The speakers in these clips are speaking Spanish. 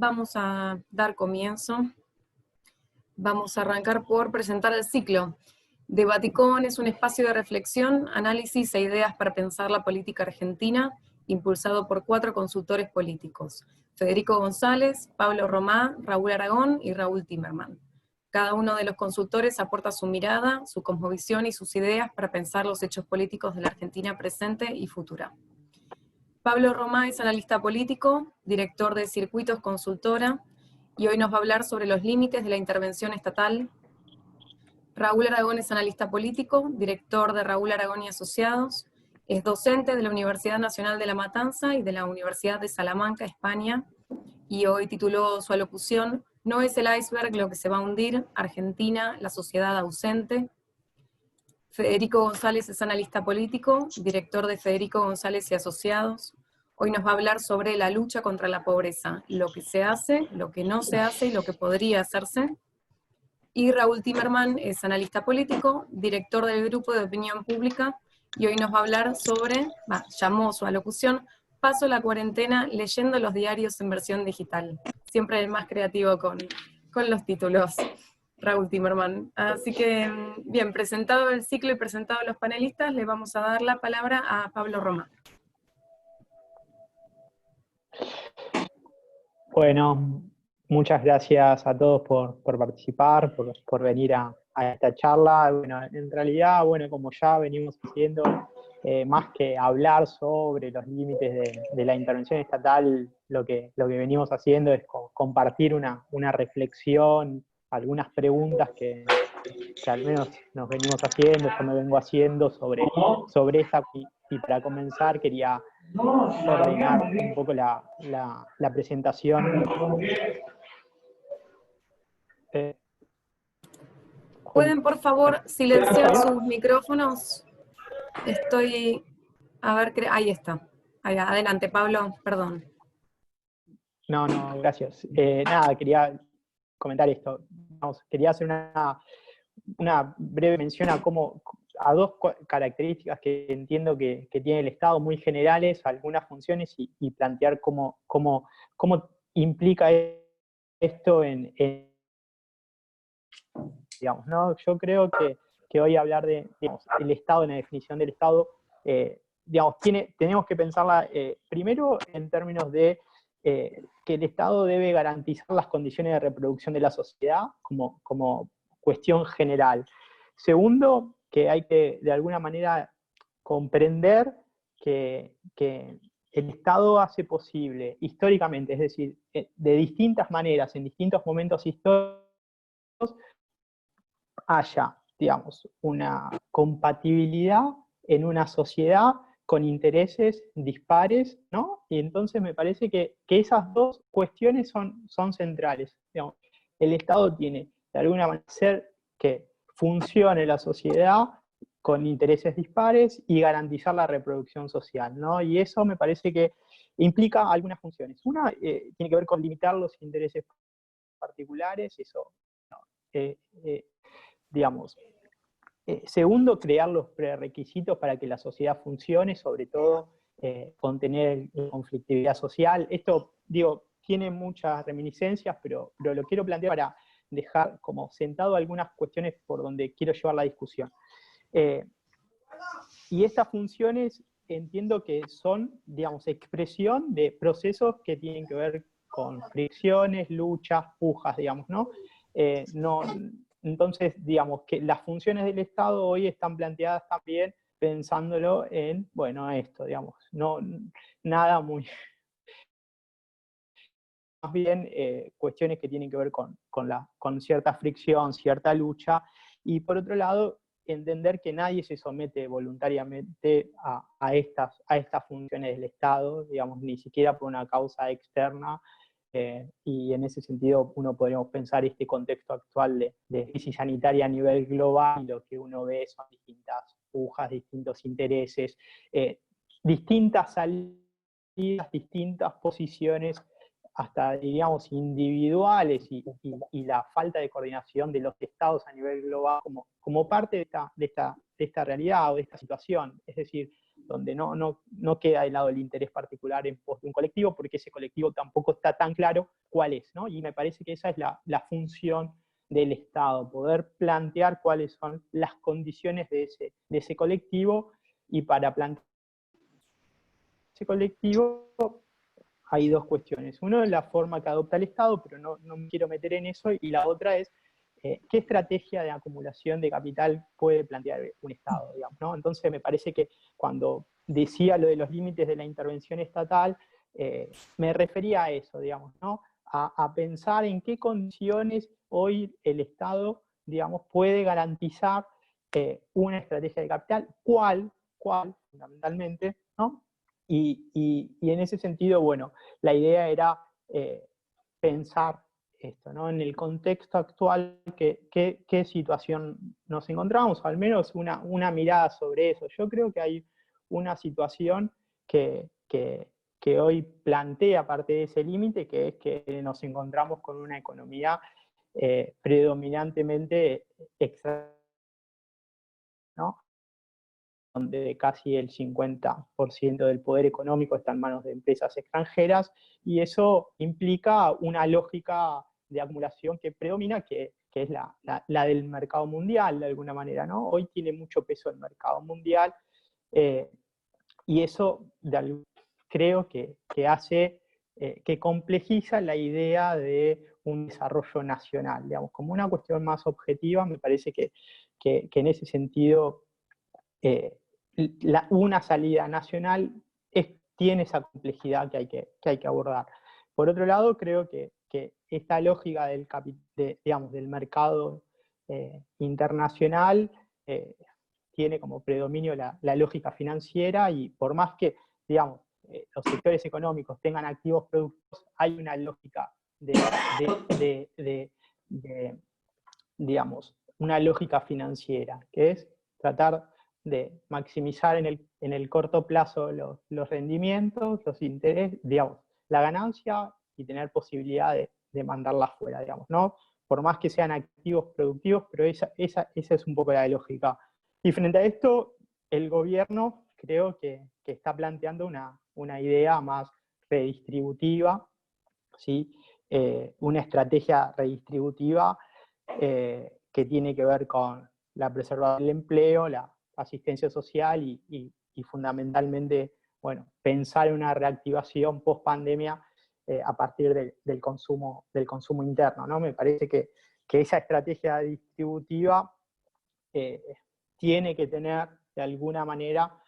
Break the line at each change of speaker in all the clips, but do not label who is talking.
Vamos a dar comienzo. Vamos a arrancar por presentar el ciclo. Debaticón es un espacio de reflexión, análisis e ideas para pensar la política argentina, impulsado por 4 consultores políticos: Federico González, Pablo Romá, Raúl Aragón y Raúl Timerman. Cada uno de los consultores aporta su mirada, su cosmovisión y sus ideas para pensar los hechos políticos de la Argentina presente y futura. Pablo Romá es analista político, director de Circuitos Consultora, y hoy nos va a hablar sobre los límites de la intervención estatal. Raúl Aragón es analista político, director de Raúl Aragón y Asociados, es docente de la Universidad Nacional de La Matanza y de la Universidad de Salamanca, España, y hoy tituló su alocución "No es el iceberg lo que se va a hundir, Argentina, la sociedad ausente". Federico González es analista político, director de Federico González y Asociados. Hoy nos va a hablar sobre la lucha contra la pobreza, lo que se hace, lo que no se hace y lo que podría hacerse. Y Raúl Timerman es analista político, director del Grupo de Opinión Pública, y hoy nos va a hablar sobre, llamó su alocución, "Paso la cuarentena leyendo los diarios en versión digital". Siempre el más creativo con los títulos, Raúl Timerman. Así que, bien, presentado el ciclo y presentado los panelistas, le vamos a dar la palabra a Pablo Romá.
Bueno, muchas gracias a todos por participar, por venir a esta charla. Bueno, en realidad, bueno, como ya venimos haciendo, más que hablar sobre los límites de la intervención estatal, lo que venimos haciendo es compartir una reflexión, algunas preguntas que al menos nos venimos haciendo, yo me vengo haciendo sobre esta, y para comenzar quería ordenar un poco la presentación.
¿Pueden, por favor, silenciar sus micrófonos? Estoy... A ver, ahí está. Adelante, Pablo, perdón.
No, gracias. Nada, quería comentar esto. Quería hacer una breve mención a dos características que entiendo que tiene el Estado, muy generales, algunas funciones, y plantear cómo implica esto digamos, ¿no? Yo creo que hoy hablar de, digamos, el Estado, en la definición del Estado, digamos, tenemos que pensarla primero en términos de que el Estado debe garantizar las condiciones de reproducción de la sociedad como cuestión general. Segundo, que hay que de alguna manera comprender que el Estado hace posible históricamente, es decir, de distintas maneras, en distintos momentos históricos, haya, digamos, una compatibilidad en una sociedad con intereses dispares, ¿no? Y entonces me parece que esas dos cuestiones son centrales. Digamos, el Estado tiene, de alguna manera, hacer que funcione la sociedad con intereses dispares y garantizar la reproducción social, ¿no? Y eso me parece que implica algunas funciones. Una tiene que ver con limitar los intereses particulares, eso, ¿no? Digamos. Segundo, crear los prerequisitos para que la sociedad funcione, sobre todo contener conflictividad social. Esto, digo, tiene muchas reminiscencias, pero lo quiero plantear para dejar como sentado algunas cuestiones por donde quiero llevar la discusión. Y estas funciones entiendo que son, digamos, expresión de procesos que tienen que ver con fricciones, luchas, pujas, digamos, ¿no? Entonces, digamos que las funciones del Estado hoy están planteadas también pensándolo en, bueno, esto, digamos, no nada muy... Más bien cuestiones que tienen que ver con cierta fricción, cierta lucha, y por otro lado, entender que nadie se somete voluntariamente a estas funciones del Estado, digamos, ni siquiera por una causa externa. Y en ese sentido uno podríamos pensar este contexto actual de crisis sanitaria a nivel global, lo que uno ve son distintas pujas, distintos intereses, distintas salidas, distintas posiciones, hasta, digamos, individuales, y la falta de coordinación de los estados a nivel global como parte de esta realidad o de esta situación. Es decir, donde no queda de lado el interés particular en pos de un colectivo, porque ese colectivo tampoco está tan claro cuál es, ¿no? Y me parece que esa es la función del Estado, poder plantear cuáles son las condiciones de ese colectivo, y para plantear ese colectivo hay dos cuestiones. Uno es la forma que adopta el Estado, pero no me quiero meter en eso, y la otra es qué estrategia de acumulación de capital puede plantear un Estado, digamos, ¿no? Entonces me parece que cuando decía lo de los límites de la intervención estatal, me refería a eso, digamos, ¿no? A pensar en qué condiciones hoy el Estado, digamos, puede garantizar una estrategia de capital, cuál fundamentalmente, ¿no? Y en ese sentido, bueno, la idea era pensar esto, ¿no? En el contexto actual, ¿qué situación nos encontramos? Al menos una mirada sobre eso. Yo creo que hay una situación que hoy plantea parte de ese límite, que es que nos encontramos con una economía predominantemente extranjera, ¿no? Donde casi el 50% del poder económico está en manos de empresas extranjeras, y eso implica una lógica de acumulación que predomina, que es la del mercado mundial, de alguna manera, ¿no? Hoy tiene mucho peso el mercado mundial, y eso creo que hace, que complejiza la idea de un desarrollo nacional, digamos, como una cuestión más objetiva. Me parece que en ese sentido una salida nacional tiene esa complejidad que hay que abordar. Por otro lado, creo que esta lógica del mercado internacional tiene como predominio la lógica financiera, y por más que, digamos, los sectores económicos tengan activos productivos, hay una lógica digamos, una lógica financiera, que es tratar de maximizar en el corto plazo los rendimientos, los intereses, digamos, la ganancia, y tener posibilidad de mandarla afuera, digamos, ¿no? Por más que sean activos productivos, pero esa es un poco la lógica. Y frente a esto, el gobierno creo que está planteando una idea más redistributiva, ¿sí? Una estrategia redistributiva que tiene que ver con la preservación del empleo, la asistencia social y fundamentalmente, bueno, pensar en una reactivación post pandemia a partir del consumo interno, ¿no? Me parece que esa estrategia distributiva tiene que tener, de alguna manera,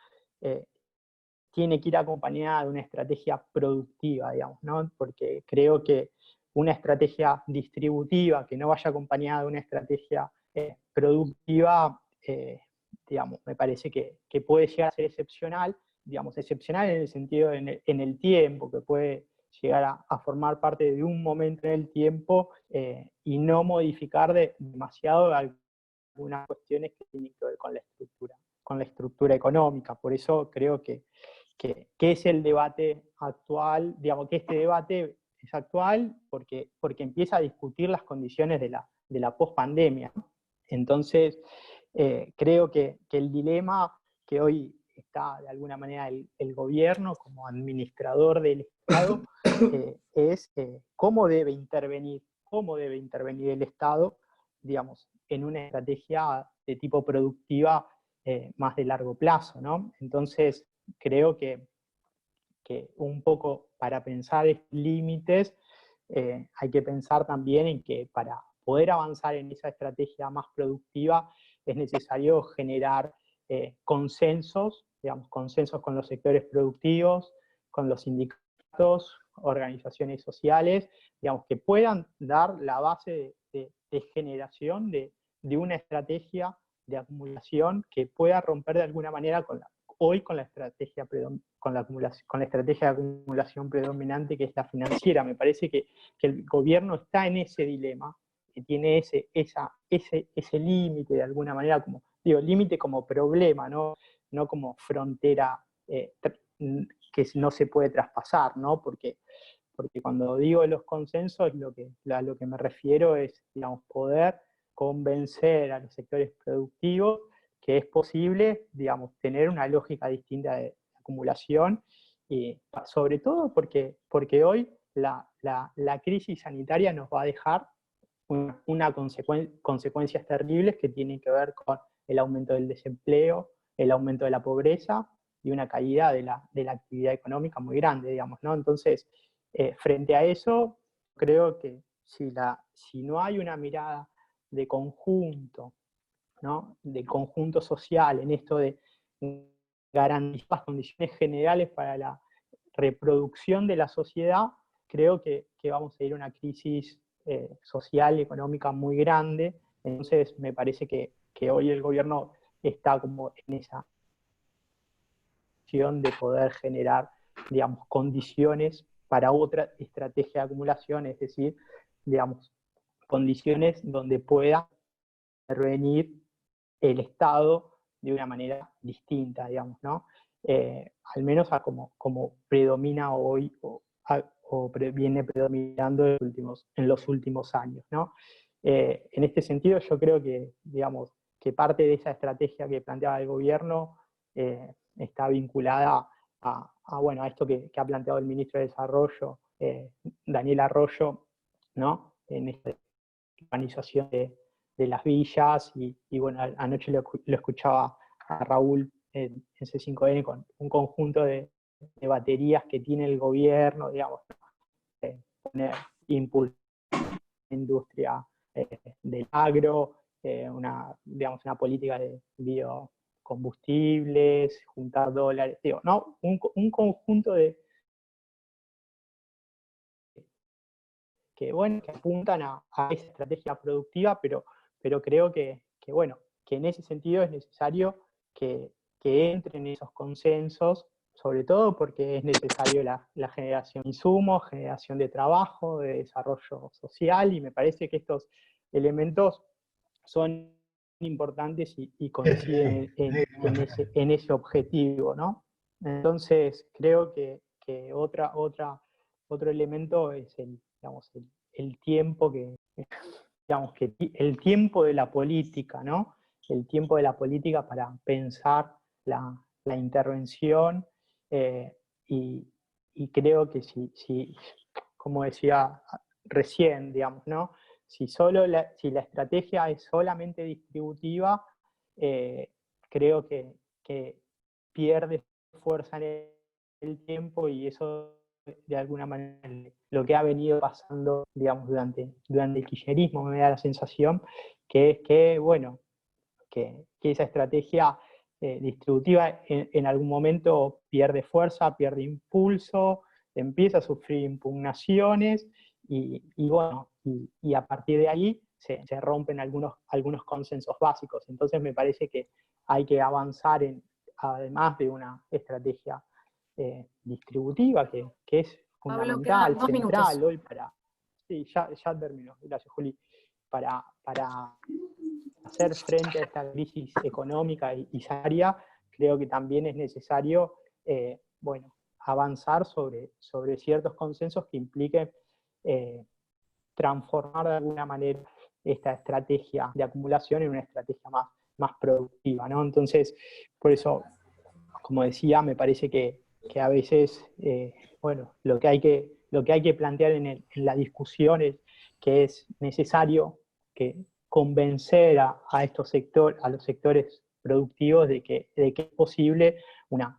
tiene que ir acompañada de una estrategia productiva, digamos, ¿no? Porque creo que una estrategia distributiva que no vaya acompañada de una estrategia productiva, digamos, me parece que puede llegar a ser excepcional, digamos, excepcional en el sentido en el tiempo, que puede llegar a formar parte de un momento en el tiempo y no modificar demasiado algunas cuestiones que tienen que ver con la estructura económica. Por eso creo que es el debate actual, digamos que este debate es actual porque empieza a discutir las condiciones de la pospandemia. Entonces, creo que el dilema que hoy está de alguna manera el gobierno como administrador del Estado es cómo debe intervenir el Estado, digamos, en una estrategia de tipo productiva más de largo plazo, ¿no? Entonces, creo que un poco para pensar límites, hay que pensar también en que para poder avanzar en esa estrategia más productiva es necesario generar consensos, digamos, consensos con los sectores productivos, con los sindicatos, organizaciones sociales, digamos, que puedan dar la base de generación de una estrategia de acumulación que pueda romper de alguna manera con la estrategia con la estrategia de acumulación predominante, que es la financiera. Me parece que el gobierno está en ese dilema, que tiene ese límite de alguna manera, como digo, límite como problema, no como frontera que no se puede traspasar, ¿no? Porque cuando digo los consensos, a lo que me refiero es, digamos, poder convencer a los sectores productivos que es posible, digamos, tener una lógica distinta de acumulación, y sobre todo porque hoy la crisis sanitaria nos va a dejar consecuencias terribles que tienen que ver con el aumento del desempleo, el aumento de la pobreza y una caída de la actividad económica muy grande, digamos, ¿no? Entonces, frente a eso, creo que si no hay una mirada de conjunto, ¿no? De conjunto social en esto de garantizar las condiciones generales para la reproducción de la sociedad, creo que vamos a ir a una crisis social y económica muy grande. Entonces me parece que hoy el gobierno está como en esa situación de poder generar, digamos, condiciones para otra estrategia de acumulación, es decir, digamos, condiciones donde pueda intervenir el Estado de una manera distinta, digamos, ¿no? Al menos a como predomina hoy viene predominando en los últimos años, ¿no? En este sentido, yo creo que, digamos, que parte de esa estrategia que planteaba el gobierno está vinculada bueno, a esto que ha planteado el ministro de Desarrollo, Daniel Arroyo, ¿no? En esta organización de las villas, y bueno, anoche lo escuchaba a Raúl en C5N con un conjunto de baterías que tiene el gobierno, digamos, poner impulso a la industria del agro, digamos, una política de biocombustibles, juntar dólares, digo, ¿no? Un conjunto de bueno, que apuntan a esa estrategia productiva, pero creo bueno, que en ese sentido es necesario que entren esos consensos, sobre todo porque es necesario la generación de insumos, generación de trabajo, de desarrollo social, y me parece que estos elementos son importantes y coinciden en ese objetivo, ¿no? Entonces, creo que otro elemento es digamos, el tiempo digamos, el tiempo de la política, ¿no? El tiempo de la política para pensar la intervención, eh, y, y creo que como decía recién, digamos, ¿no? Si la estrategia es solamente distributiva, creo que pierde fuerza en el tiempo, y eso de alguna manera lo que ha venido pasando, digamos, durante el kirchnerismo, me da la sensación que es bueno, que esa estrategia distributiva en algún momento pierde fuerza, pierde impulso, empieza a sufrir impugnaciones, y bueno, y a partir de ahí se rompen algunos consensos básicos. Entonces me parece que hay que avanzar además de una estrategia distributiva, que es
Pablo,
fundamental,
quedan 2
central
minutos.
hoy para... Sí, ya terminó, gracias Juli. Para hacer frente a esta crisis económica y sanitaria, creo que también es necesario, bueno, avanzar sobre ciertos consensos que impliquen transformar de alguna manera esta estrategia de acumulación en una estrategia más productiva, ¿no? Entonces, por eso, como decía, me parece que a veces, bueno, lo que hay que plantear en la discusión es que es necesario convencer a los sectores productivos de que es posible una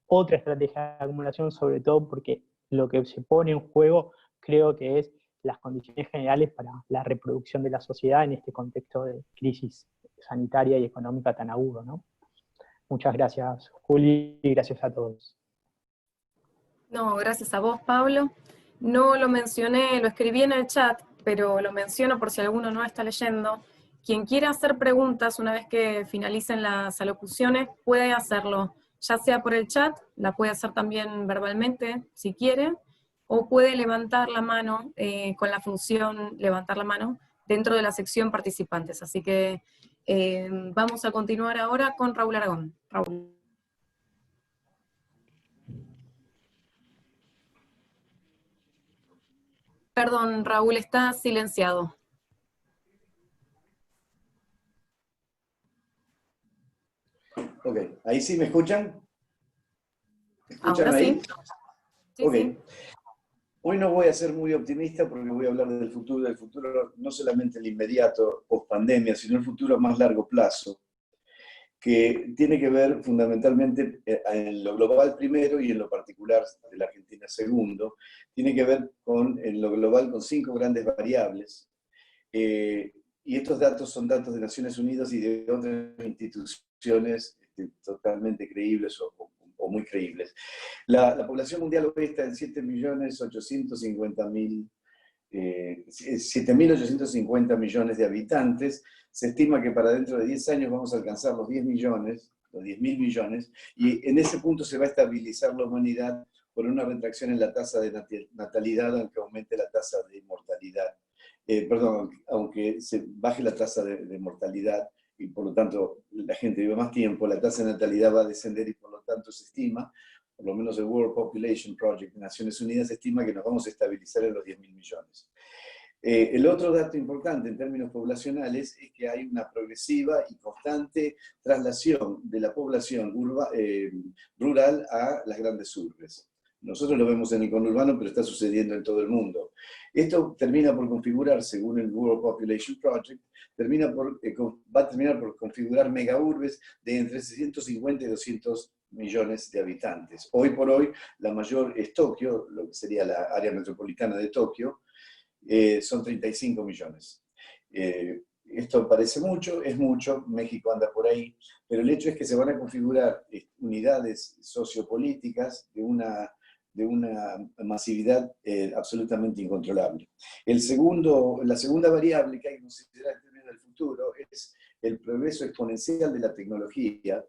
otra estrategia de acumulación, sobre todo porque lo que se pone en juego creo que es las condiciones generales para la reproducción de la sociedad en este contexto de crisis sanitaria y económica tan agudo, ¿no? Muchas gracias, Juli, y gracias a todos.
No, gracias a vos, Pablo. No lo mencioné, lo escribí en el chat, pero lo menciono por si alguno no está leyendo. Quien quiera hacer preguntas una vez que finalicen las alocuciones, puede hacerlo, ya sea por el chat, la puede hacer también verbalmente, si quiere, o puede levantar la mano con la función levantar la mano dentro de la sección participantes. Así que vamos a continuar ahora con Raúl Aragón. Raúl. Perdón, Raúl, está silenciado.
Ok, ¿ahí sí me escuchan? ¿Me escuchan
Ahora
ahí?
sí. Sí,
Ok.
sí.
Hoy no voy a ser muy optimista porque voy a hablar del futuro no solamente el inmediato, post pandemia, sino el futuro a más largo plazo, que tiene que ver fundamentalmente en lo global primero y en lo particular de la Argentina segundo. Tiene que ver en lo global con 5 grandes variables. Y estos datos son datos de Naciones Unidas y de otras instituciones totalmente creíbles o muy creíbles. La población mundial hoy está en 7.850 millones de habitantes. Se estima que para dentro de 10 años vamos a alcanzar los 10 millones, los 10.000 millones, y en ese punto se va a estabilizar la humanidad por una retracción en la tasa de natalidad, aunque aumente la tasa de mortalidad. Perdón, aunque se baje la tasa de mortalidad y por lo tanto la gente vive más tiempo, la tasa de natalidad va a descender y por lo tanto se estima, por lo menos el World Population Project de Naciones Unidas estima que nos vamos a estabilizar en los 10.000 millones. El otro dato importante en términos poblacionales es que hay una progresiva y constante traslación de la población rural a las grandes urbes. Nosotros lo vemos en el conurbano, pero está sucediendo en todo el mundo. Esto termina por configurar, según el World Population Project, va a terminar por configurar megaurbes de entre 150 y 200 millones de habitantes. Hoy por hoy, la mayor es Tokio, lo que sería la área metropolitana de Tokio, son 35 millones. Esto parece mucho, es mucho, México anda por ahí, pero el hecho es que se van a configurar unidades sociopolíticas de una masividad absolutamente incontrolable. La segunda variable que hay que considerar en términos del futuro es el progreso exponencial de la tecnología,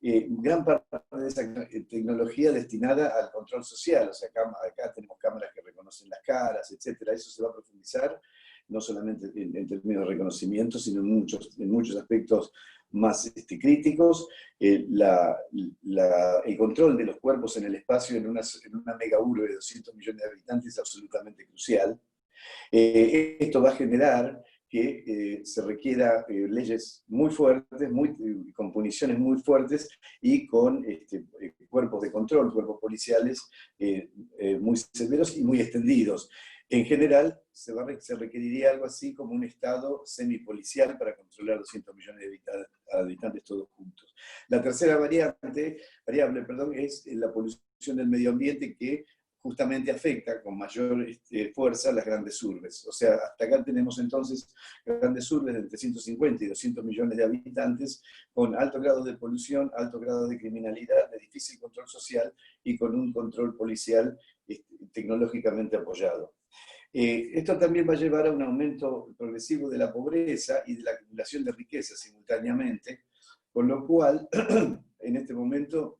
gran parte de esa tecnología destinada al control social, o sea, acá tenemos cámaras que reconocen las caras, etcétera. Eso se va a profundizar, no solamente en términos de reconocimiento, sino en muchos aspectos más críticos. El control de los cuerpos en el espacio en una mega urbe de 200 millones de habitantes es absolutamente crucial. Esto va a generar que se requiera leyes muy fuertes, con puniciones muy fuertes y con cuerpos de control, cuerpos policiales muy severos y muy extendidos. En general, se requeriría algo así como un Estado semipolicial para controlar 200 millones de habitantes todos juntos. La tercera variable, es la polución del medio ambiente, que justamente afecta con mayor fuerza las grandes urbes. O sea, hasta acá tenemos entonces grandes urbes de entre 150 y 200 millones de habitantes, con alto grado de polución, alto grado de criminalidad, de difícil control social y con un control policial tecnológicamente apoyado. Esto también va a llevar a un aumento progresivo de la pobreza y de la acumulación de riqueza simultáneamente, con lo cual, en este momento,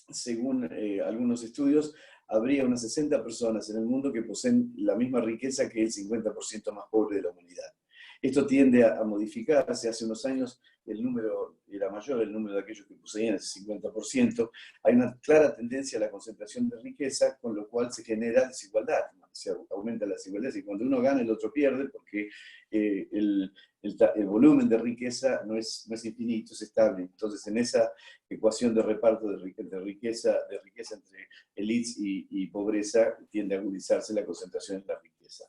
según algunos estudios, habría unas 60 personas en el mundo que poseen la misma riqueza que el 50% más pobre de la humanidad. Esto tiende a modificarse. Hace unos años el número era mayor, el número de aquellos que poseían ese 50%. Hay una clara tendencia a la concentración de riqueza, con lo cual se genera desigualdad, se aumenta la desigualdad, y cuando uno gana el otro pierde, porque el volumen de riqueza no es infinito, es estable. Entonces, en esa ecuación de reparto de riqueza entre élites y pobreza, tiende a agudizarse la concentración en la riqueza.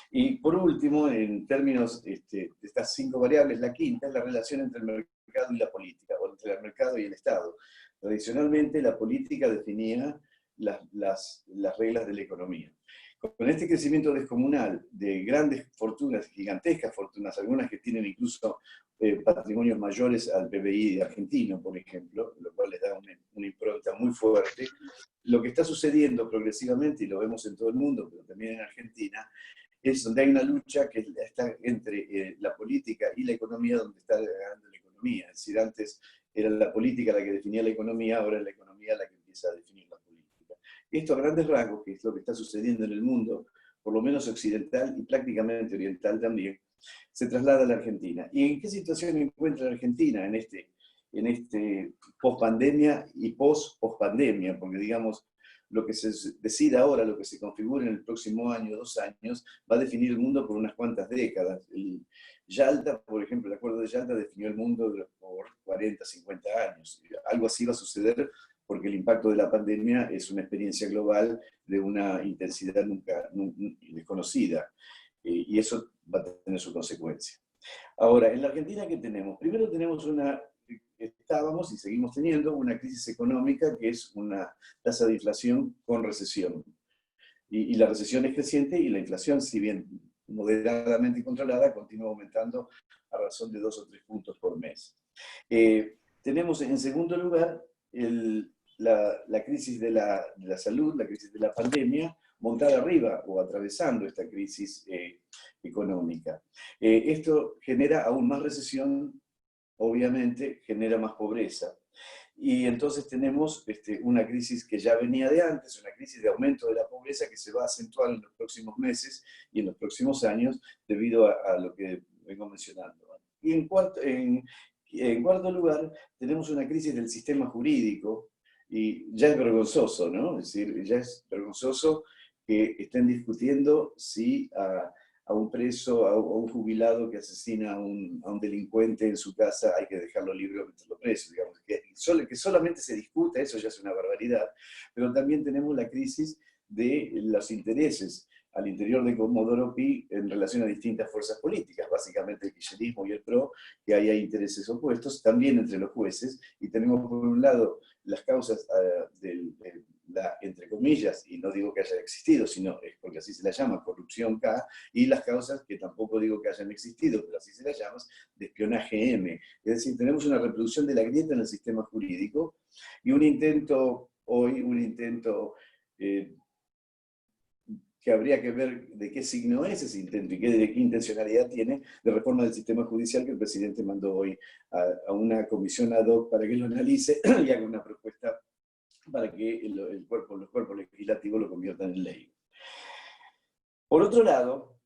Y por último, en términos de estas 5 variables, la quinta es la relación entre el mercado y la política, o entre el mercado y el Estado. Tradicionalmente, la política definía las reglas de la economía. Con este crecimiento descomunal de grandes fortunas, gigantescas fortunas, algunas que tienen incluso patrimonios mayores al PBI argentino, por ejemplo, lo cual les da una impronta muy fuerte, lo que está sucediendo progresivamente, y lo vemos en todo el mundo, pero también en Argentina, es donde hay una lucha que está entre la política y la economía, donde está ganando la economía. Es decir, antes era la política la que definía la economía, ahora es la economía la que empieza a definir la política. Esto a grandes rasgos, que es lo que está sucediendo en el mundo, por lo menos occidental y prácticamente oriental también, se traslada a la Argentina. ¿Y en qué situación encuentra la Argentina en este post-pandemia y post-post-pandemia? Porque, digamos, lo que se decida ahora, lo que se configure en el próximo año, 2 años, va a definir el mundo por unas cuantas décadas. Yalta, por ejemplo, el acuerdo de Yalta definió el mundo por 40, 50 años. Algo así va a suceder porque el impacto de la pandemia es una experiencia global de una intensidad nunca desconocida. Y eso va a tener su consecuencia. Ahora, en la Argentina, ¿qué tenemos? Primero tenemos estábamos y seguimos teniendo una crisis económica que es una tasa de inflación con recesión. Y la recesión es creciente y la inflación, si bien moderadamente controlada, continúa aumentando a razón de 2 o 3 puntos por mes. Tenemos en segundo lugar la crisis de la salud, la crisis de la pandemia, montada arriba o atravesando esta crisis económica. Esto genera aún más recesión, obviamente genera más pobreza. Y entonces tenemos una crisis que ya venía de antes, una crisis de aumento de la pobreza que se va a acentuar en los próximos meses y en los próximos años debido a lo que vengo mencionando. Y en cuarto lugar, tenemos una crisis del sistema jurídico, y ya es vergonzoso, ¿no? Es decir, ya es vergonzoso que estén discutiendo si a un preso, a un jubilado que asesina a un delincuente en su casa, hay que dejarlo libre o meterlo preso. Digamos. Que solamente se discute, eso ya es una barbaridad, pero también tenemos la crisis de los intereses al interior de Comodoro Pi en relación a distintas fuerzas políticas, básicamente el kirchnerismo y el PRO, que ahí hay intereses opuestos, también entre los jueces, y tenemos por un lado las causas entre comillas, y no digo que haya existido, sino es porque así se la llama, corrupción K, y las causas que tampoco digo que hayan existido, pero así se las llama, de espionaje M. Es decir, tenemos una reproducción de la grieta en el sistema jurídico, y un intento que habría que ver de qué signo es ese intento y de qué intencionalidad tiene de reforma del sistema judicial que el presidente mandó hoy a una comisión ad hoc para que lo analice y haga una propuesta para que los cuerpos legislativos lo conviertan en ley. Por otro lado,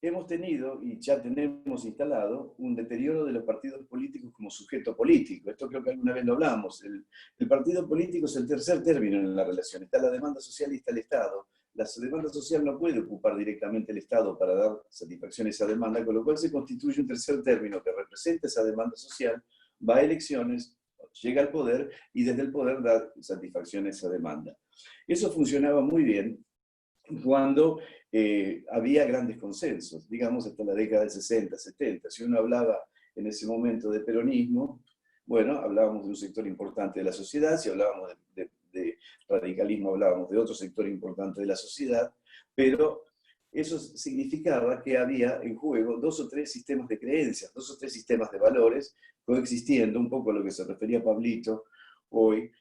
hemos tenido y ya tenemos instalado un deterioro de los partidos políticos como sujeto político. Esto creo que alguna vez lo hablamos. El partido político es el tercer término en la relación. Está la demanda social y está el Estado. La demanda social no puede ocupar directamente el Estado para dar satisfacción a esa demanda, con lo cual se constituye un tercer término que representa esa demanda social, va a elecciones, llega al poder y desde el poder da satisfacción a esa demanda. Eso funcionaba muy bien cuando había grandes consensos, digamos hasta la década del 60, 70. Si uno hablaba en ese momento de peronismo, bueno, hablábamos de un sector importante de la sociedad, si hablábamos de radicalismo, hablábamos de otro sector importante de la sociedad, pero eso significaba que había en juego 2 o 3 sistemas de creencias, 2 o 3 sistemas de valores coexistiendo, un poco a lo que se refería Pablito hoy,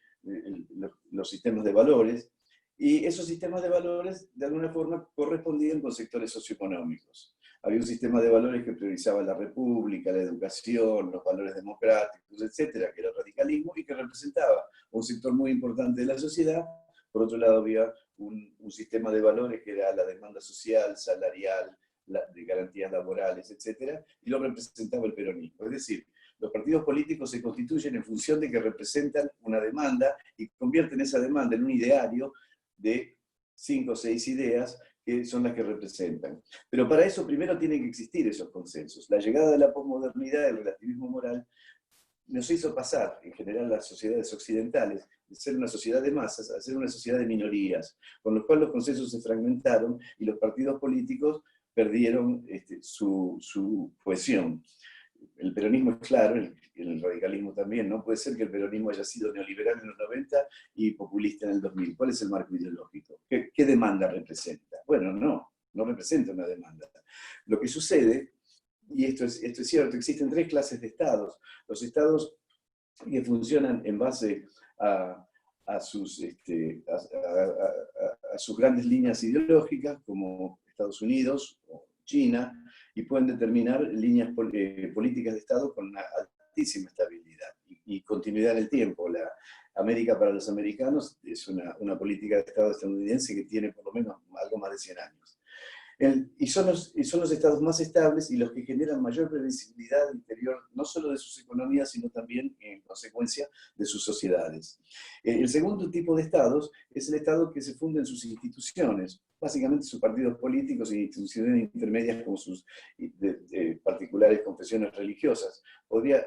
los sistemas de valores, y esos sistemas de valores de alguna forma correspondían con sectores socioeconómicos. Había un sistema de valores que priorizaba la república, la educación, los valores democráticos, etcétera, que era el radicalismo y que representaba un sector muy importante de la sociedad. Por otro lado, había un sistema de valores que era la demanda social, salarial, de garantías laborales, etcétera, y lo representaba el peronismo. Es decir, los partidos políticos se constituyen en función de que representan una demanda y convierten esa demanda en un ideario de 5 o 6 ideas que son las que representan. Pero para eso primero tienen que existir esos consensos. La llegada de la posmodernidad, el relativismo moral, nos hizo pasar, en general las sociedades occidentales, de ser una sociedad de masas a ser una sociedad de minorías, con lo cual los consensos se fragmentaron y los partidos políticos perdieron su cohesión. El peronismo es claro, el radicalismo también, no puede ser que el peronismo haya sido neoliberal en los 90 y populista en el 2000. ¿Cuál es el marco ideológico? ¿Qué demanda representa? Bueno, no representa una demanda. Lo que sucede, y esto es cierto, existen 3 clases de estados. Los estados que funcionan en base a sus grandes líneas ideológicas, como Estados Unidos o China, y pueden determinar líneas políticas de Estado con una altísima estabilidad y continuidad en el tiempo. La América para los americanos es una política de Estado estadounidense que tiene por lo menos algo más de 100 años. Y son los estados más estables y los que generan mayor previsibilidad interior, no solo de sus economías, sino también, en consecuencia, de sus sociedades. El segundo tipo de estados es el estado que se funda en sus instituciones, básicamente sus partidos políticos e instituciones intermedias como sus particulares confesiones religiosas.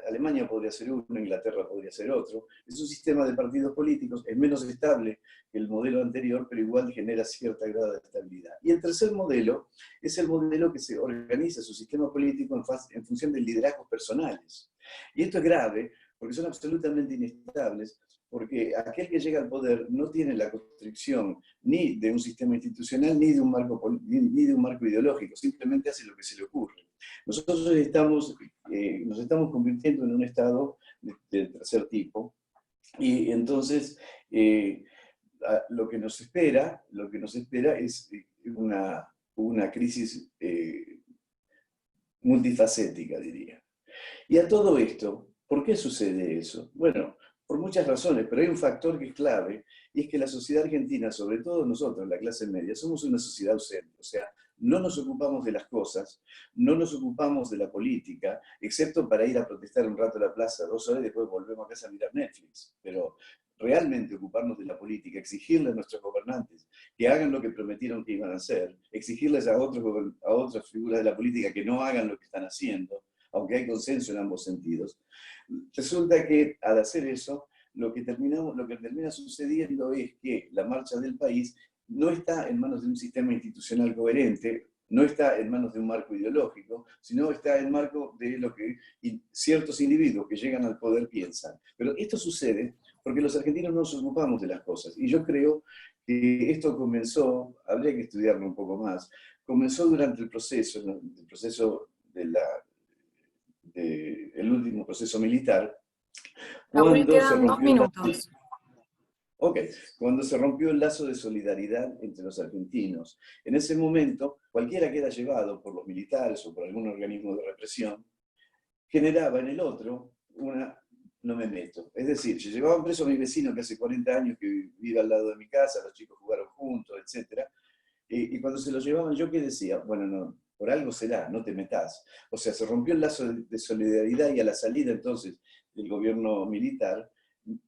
Alemania podría ser uno, Inglaterra podría ser otro. Es un sistema de partidos políticos, es menos estable que el modelo anterior, pero igual genera cierta grado de estabilidad. Y el tercer modelo es el modelo que se organiza su sistema político en función de liderazgos personales. Y esto es grave porque son absolutamente inestables, porque aquel que llega al poder no tiene la constricción ni de un sistema institucional ni de un marco ideológico, simplemente hace lo que se le ocurre. Nosotros nos estamos convirtiendo en un estado de tercer tipo, y entonces lo que nos espera es una crisis multifacética, diría. Y a todo esto, ¿por qué sucede eso? Bueno, por muchas razones, pero hay un factor que es clave, y es que la sociedad argentina, sobre todo nosotros, la clase media, somos una sociedad ausente. O sea, no nos ocupamos de las cosas, no nos ocupamos de la política, excepto para ir a protestar un rato a la plaza 2 horas y después volvemos a casa a mirar Netflix. Pero realmente ocuparnos de la política, exigirle a nuestros gobernantes que hagan lo que prometieron que iban a hacer, exigirles a otras figuras de la política que no hagan lo que están haciendo, aunque hay consenso en ambos sentidos. Resulta que al hacer eso, lo que termina sucediendo es que la marcha del país no está en manos de un sistema institucional coherente, no está en manos de un marco ideológico, sino está en marco de lo que ciertos individuos que llegan al poder piensan. Pero esto sucede porque los argentinos no nos ocupamos de las cosas. Y yo creo que esto comenzó, habría que estudiarlo un poco más, comenzó durante el proceso el último proceso militar,
Raúl,
cuando
quedan 2 minutos.
Cuando se rompió el lazo de solidaridad entre los argentinos. En ese momento, cualquiera que era llevado por los militares o por algún organismo de represión, generaba en el otro una no me meto. Es decir, si llevaban preso a mi vecino que hace 40 años que vive al lado de mi casa, los chicos jugaron juntos, etc. Y cuando se lo llevaban, ¿yo qué decía? Bueno, no, por algo será, no te metas. O sea, se rompió el lazo de solidaridad y a la salida entonces del gobierno militar,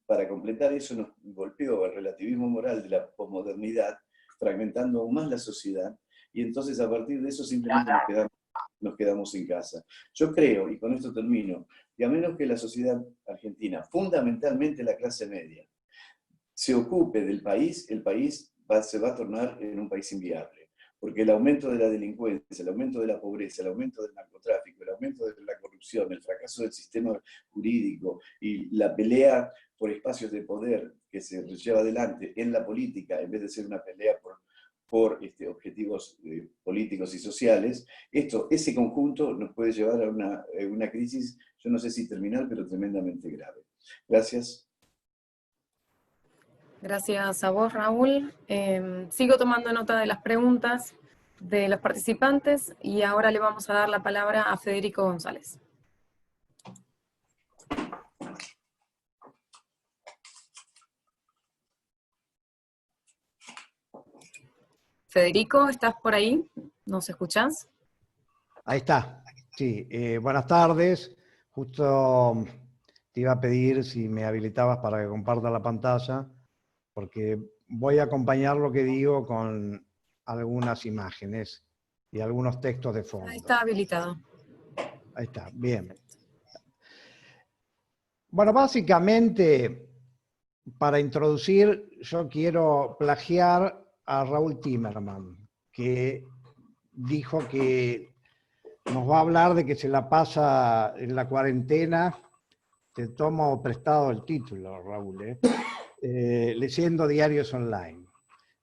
para completar eso nos golpeó el relativismo moral de la posmodernidad, fragmentando aún más la sociedad, y entonces a partir de eso simplemente nos quedamos en casa. Yo creo, y con esto termino, que a menos que la sociedad argentina, fundamentalmente la clase media, se ocupe del país, el país se va a tornar en un país inviable. Porque el aumento de la delincuencia, el aumento de la pobreza, el aumento del narcotráfico, el aumento de la corrupción, el fracaso del sistema jurídico y la pelea por espacios de poder que se lleva adelante en la política, en vez de ser una pelea por objetivos políticos y sociales, ese conjunto nos puede llevar a una crisis, yo no sé si terminal, pero tremendamente grave. Gracias.
Gracias a vos, Raúl. Sigo tomando nota de las preguntas de los participantes y ahora le vamos a dar la palabra a Federico González. Federico, ¿estás por ahí? ¿Nos escuchás?
Ahí está. Sí, buenas tardes. Justo te iba a pedir si me habilitabas para que comparta la pantalla, porque voy a acompañar lo que digo con algunas imágenes y algunos textos de fondo.
Ahí está habilitado.
Ahí está, bien. Bueno, básicamente, para introducir, yo quiero plagiar a Raúl Timerman, que dijo que nos va a hablar de que se la pasa en la cuarentena. Te tomo prestado el título, Raúl, leyendo diarios online.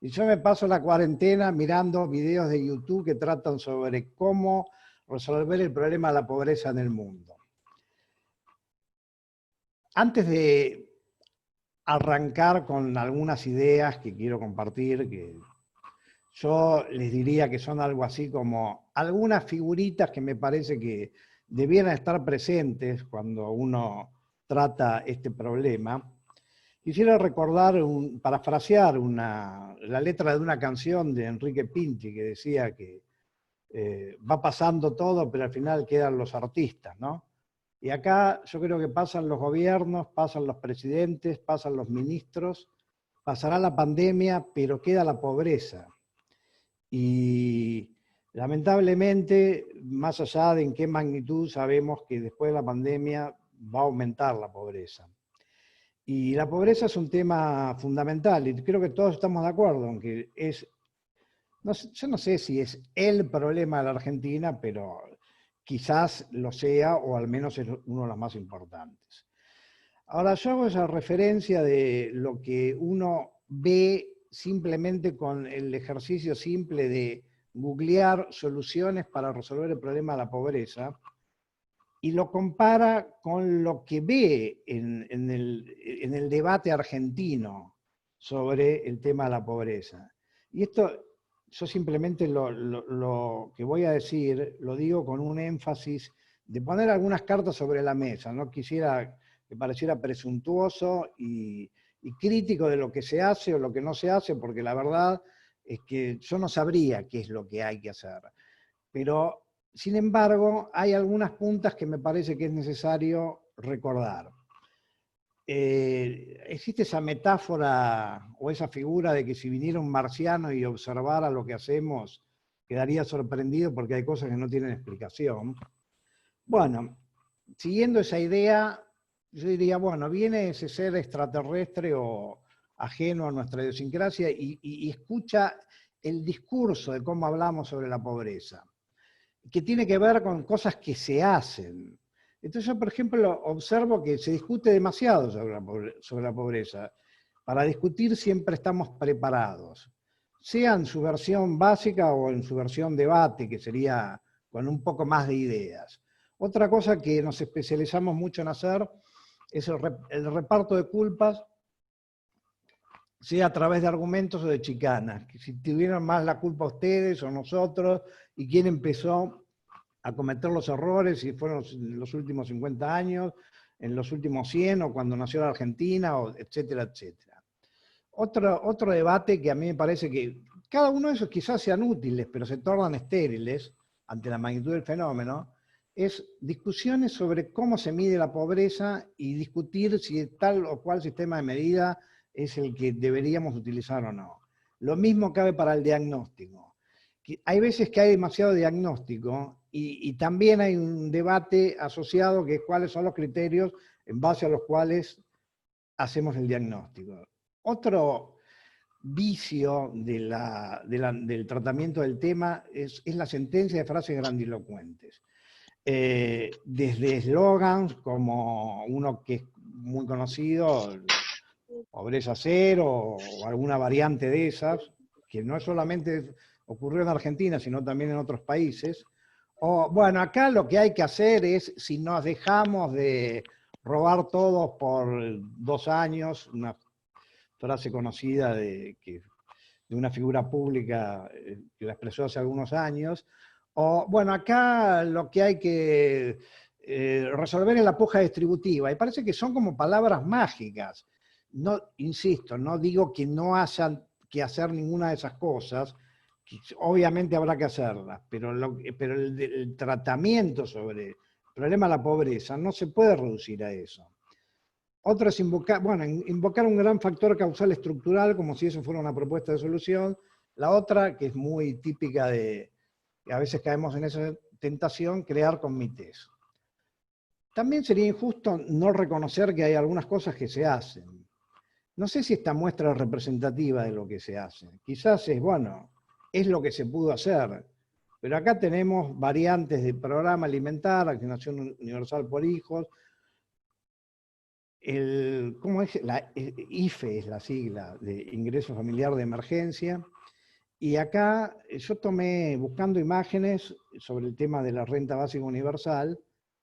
Y yo me paso la cuarentena mirando videos de YouTube que tratan sobre cómo resolver el problema de la pobreza en el mundo. Antes de arrancar con algunas ideas que quiero compartir, que yo les diría que son algo así como algunas figuritas que me parece que debieran estar presentes cuando uno trata este problema. Quisiera recordar, parafrasear la letra de una canción de Enrique Pinti que decía que va pasando todo, pero al final quedan los artistas, ¿no? Y acá yo creo que pasan los gobiernos, pasan los presidentes, pasan los ministros, pasará la pandemia, pero queda la pobreza. Y lamentablemente, más allá de en qué magnitud, sabemos que después de la pandemia va a aumentar la pobreza. Y la pobreza es un tema fundamental, y creo que todos estamos de acuerdo, aunque es, yo no sé si es el problema de la Argentina, pero quizás lo sea, o al menos es uno de los más importantes. Ahora, yo hago esa referencia de lo que uno ve simplemente con el ejercicio simple de googlear soluciones para resolver el problema de la pobreza, y lo compara con lo que ve en el debate argentino sobre el tema de la pobreza. Y esto, yo simplemente lo que voy a decir, lo digo con un énfasis de poner algunas cartas sobre la mesa. No quisiera que pareciera presuntuoso y crítico de lo que se hace o lo que no se hace, porque la verdad es que yo no sabría qué es lo que hay que hacer. Pero, sin embargo, hay algunas puntas que me parece que es necesario recordar. Existe esa metáfora o esa figura de que si viniera un marciano y observara lo que hacemos, quedaría sorprendido porque hay cosas que no tienen explicación. Bueno, siguiendo esa idea, yo diría, bueno, viene ese ser extraterrestre o ajeno a nuestra idiosincrasia y escucha el discurso de cómo hablamos sobre la pobreza, que tiene que ver con cosas que se hacen. Entonces yo, por ejemplo, observo que se discute demasiado sobre la pobreza. Para discutir siempre estamos preparados, sea en su versión básica o en su versión debate, que sería con un poco más de ideas. Otra cosa que nos especializamos mucho en hacer es el reparto de culpas, sea a través de argumentos o de chicanas, que si tuvieron más la culpa ustedes o nosotros, y quién empezó a cometer los errores, si fueron en los últimos 50 años, en los últimos 100, o cuando nació la Argentina, o etcétera, etcétera. Otro debate que a mí me parece que cada uno de esos quizás sean útiles, pero se tornan estériles ante la magnitud del fenómeno, es discusiones sobre cómo se mide la pobreza y discutir si tal o cual sistema de medida es el que deberíamos utilizar o no. Lo mismo cabe para el diagnóstico. Hay veces que hay demasiado diagnóstico y también hay un debate asociado que es cuáles son los criterios en base a los cuales hacemos el diagnóstico. Otro vicio del tratamiento del tema es la sentencia de frases grandilocuentes. Desde eslogans como uno que es muy conocido, pobreza cero, o alguna variante de esas, que no solamente ocurrió en Argentina, sino también en otros países. O, bueno, acá lo que hay que hacer es, si nos dejamos de robar todos por 2 años, una frase conocida de una figura pública que la expresó hace algunos años. O, bueno, acá lo que hay que resolver es la puja distributiva. Y parece que son como palabras mágicas. No, insisto, no digo que no hayan que hacer ninguna de esas cosas, que obviamente habrá que hacerlas, pero el tratamiento sobre el problema de la pobreza no se puede reducir a eso. Otro es invocar un gran factor causal estructural, como si eso fuera una propuesta de solución. La otra, que es muy típica de, que a veces caemos en esa tentación, crear comités. También sería injusto no reconocer que hay algunas cosas que se hacen. No sé si esta muestra es representativa de lo que se hace. Quizás es lo que se pudo hacer. Pero acá tenemos variantes de programa alimentar, Asignación Universal por Hijos. ¿Cómo es? IFE es la sigla de Ingreso Familiar de Emergencia. Y acá yo tomé, buscando imágenes sobre el tema de la renta básica universal,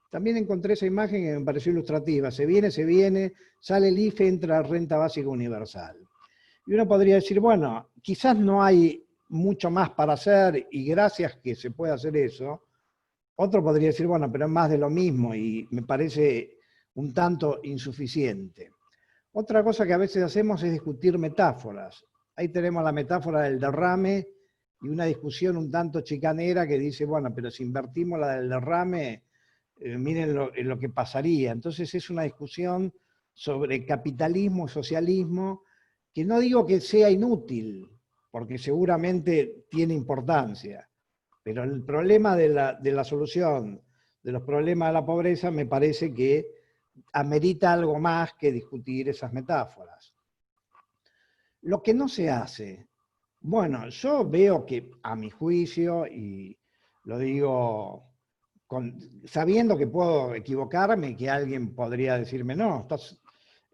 también encontré esa imagen que me pareció ilustrativa. Se viene, sale el IFE, entra la renta básica universal. Y uno podría decir, bueno, quizás no hay mucho más para hacer y gracias que se puede hacer eso. Otro podría decir, bueno, pero es más de lo mismo y me parece un tanto insuficiente. Otra cosa que a veces hacemos es discutir metáforas. Ahí tenemos la metáfora del derrame y una discusión un tanto chicanera que dice, bueno, pero si invertimos la del derrame, miren lo que pasaría. Entonces es una discusión sobre capitalismo, socialismo, que no digo que sea inútil, porque seguramente tiene importancia, pero el problema de la solución de los problemas de la pobreza me parece que amerita algo más que discutir esas metáforas. Lo que no se hace, bueno, yo veo que a mi juicio, y lo digo sabiendo que puedo equivocarme, que alguien podría decirme, no,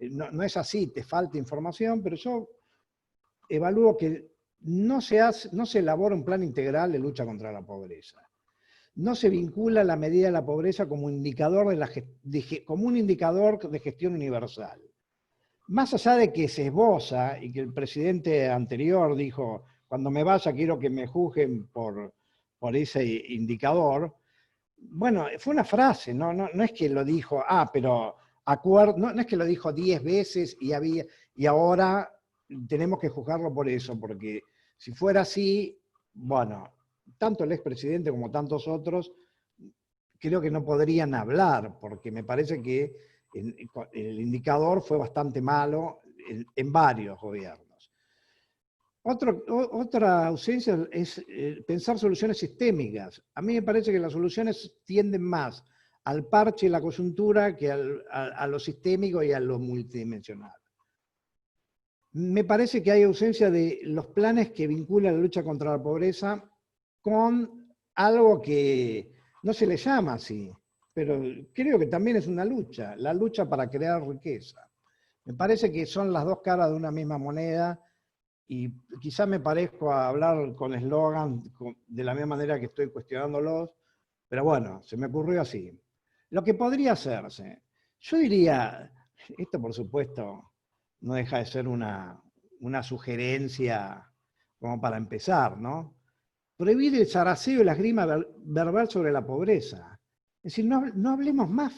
no es así, te falta información, pero yo evalúo que no se elabora un plan integral de lucha contra la pobreza. No se vincula la medida de la pobreza como un indicador como un indicador de gestión universal. Más allá de que se esboza y que el presidente anterior dijo, cuando me vaya quiero que me juzguen por ese indicador, bueno, fue una frase, no es que lo dijo, pero no es que lo dijo 10 veces y ahora tenemos que juzgarlo por eso, porque si fuera así, bueno, tanto el expresidente como tantos otros creo que no podrían hablar, porque me parece que el indicador fue bastante malo en varios gobiernos. Otra ausencia es pensar soluciones sistémicas. A mí me parece que las soluciones tienden más al parche y la coyuntura que a lo sistémico y a lo multidimensional. Me parece que hay ausencia de los planes que vinculan la lucha contra la pobreza con algo que no se le llama así, pero creo que también es una lucha, la lucha para crear riqueza. Me parece que son las dos caras de una misma moneda. Y quizá me parezco a hablar con eslogan de la misma manera que estoy cuestionándolos, pero bueno, se me ocurrió así. Lo que podría hacerse, yo diría, esto por supuesto no deja de ser una sugerencia como para empezar, ¿no? Prohibir el zaraceo y la esgrima verbal sobre la pobreza. Es decir, no hablemos más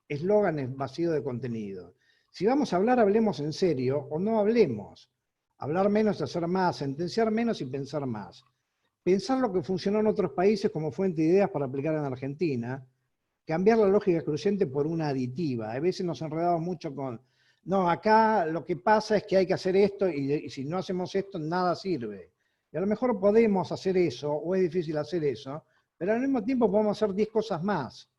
eslóganes vacíos de contenido. Si vamos a hablar, hablemos en serio o no hablemos. Hablar menos, hacer más, sentenciar menos y pensar más. Pensar lo que funcionó en otros países como fuente de ideas para aplicar en Argentina, cambiar la lógica excluyente por una aditiva. A veces nos enredamos mucho con, no, acá lo que pasa es que hay que hacer esto y si no hacemos esto nada sirve. Y a lo mejor podemos hacer eso, o es difícil hacer eso, pero al mismo tiempo podemos hacer 10 cosas más.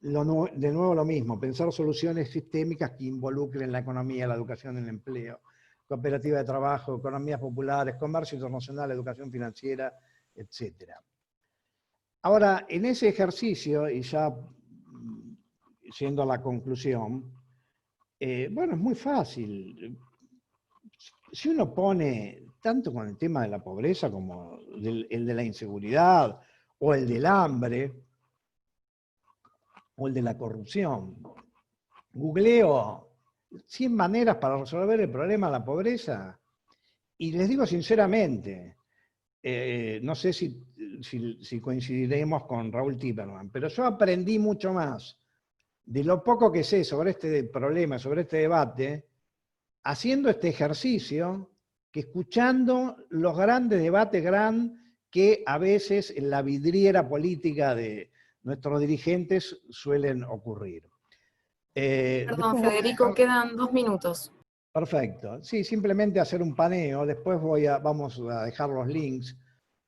De nuevo lo mismo, pensar soluciones sistémicas que involucren la economía, la educación, el empleo, cooperativa de trabajo, economías populares, comercio internacional, educación financiera, etc. Ahora, en ese ejercicio, y ya siendo a la conclusión, bueno, es muy fácil. Si uno pone, tanto con el tema de la pobreza como el de la inseguridad, o el del hambre, o el de la corrupción, googleo 100 maneras para resolver el problema de la pobreza, y les digo sinceramente, no sé si coincidiremos con Raúl Timerman, pero yo aprendí mucho más de lo poco que sé sobre este problema, sobre este debate, haciendo este ejercicio, que escuchando los grandes debates que a veces en la vidriera política de nuestros dirigentes suelen ocurrir.
Perdón, Federico, quedan 2 minutos.
Perfecto. Sí, simplemente hacer un paneo. Después vamos a dejar los links,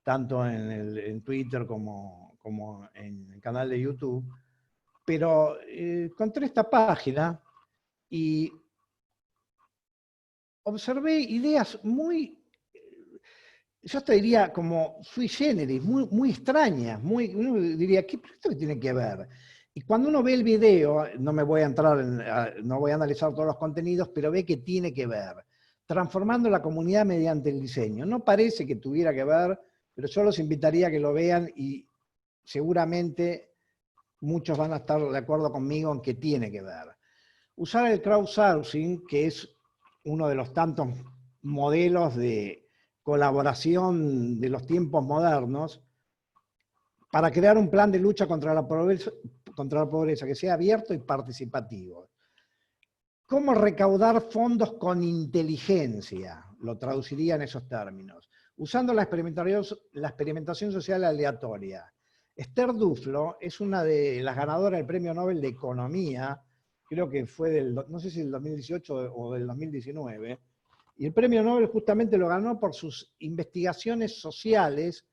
tanto en Twitter como en el canal de YouTube. Pero encontré esta página y observé ideas muy, yo te diría como sui generis, muy extrañas, uno diría, ¿esto qué tiene que ver? Y cuando uno ve el video, no me voy a entrar no voy a analizar todos los contenidos, pero ve que tiene que ver, transformando la comunidad mediante el diseño. No parece que tuviera que ver, pero yo los invitaría a que lo vean y seguramente muchos van a estar de acuerdo conmigo en que tiene que ver. Usar el crowdsourcing, que es uno de los tantos modelos de colaboración de los tiempos modernos, para crear un plan de lucha contra la pobreza que sea abierto y participativo. ¿Cómo recaudar fondos con inteligencia? Lo traduciría en esos términos. usando la experimentación social aleatoria. Esther Duflo es una de las ganadoras del Premio Nobel de Economía, creo que fue no sé si del 2018 o del 2019, y el Premio Nobel justamente lo ganó por sus investigaciones sociales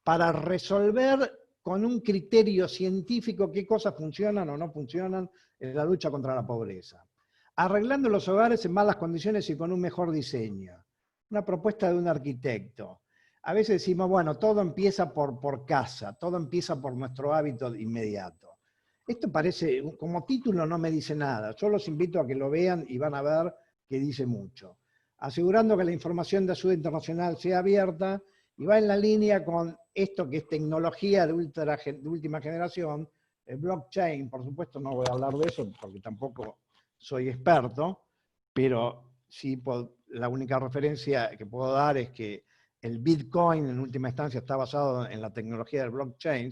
para resolver con un criterio científico qué cosas funcionan o no funcionan en la lucha contra la pobreza. Arreglando los hogares en malas condiciones y con un mejor diseño. Una propuesta de un arquitecto. A veces decimos, bueno, todo empieza por casa, todo empieza por nuestro hábito inmediato. Esto parece, como título no me dice nada, yo los invito a que lo vean y van a ver que dice mucho. Asegurando que la información de ayuda internacional sea abierta y va en la línea con esto que es tecnología de última generación, el blockchain, por supuesto no voy a hablar de eso porque tampoco soy experto, pero sí la única referencia que puedo dar es que el Bitcoin en última instancia está basado en la tecnología del blockchain,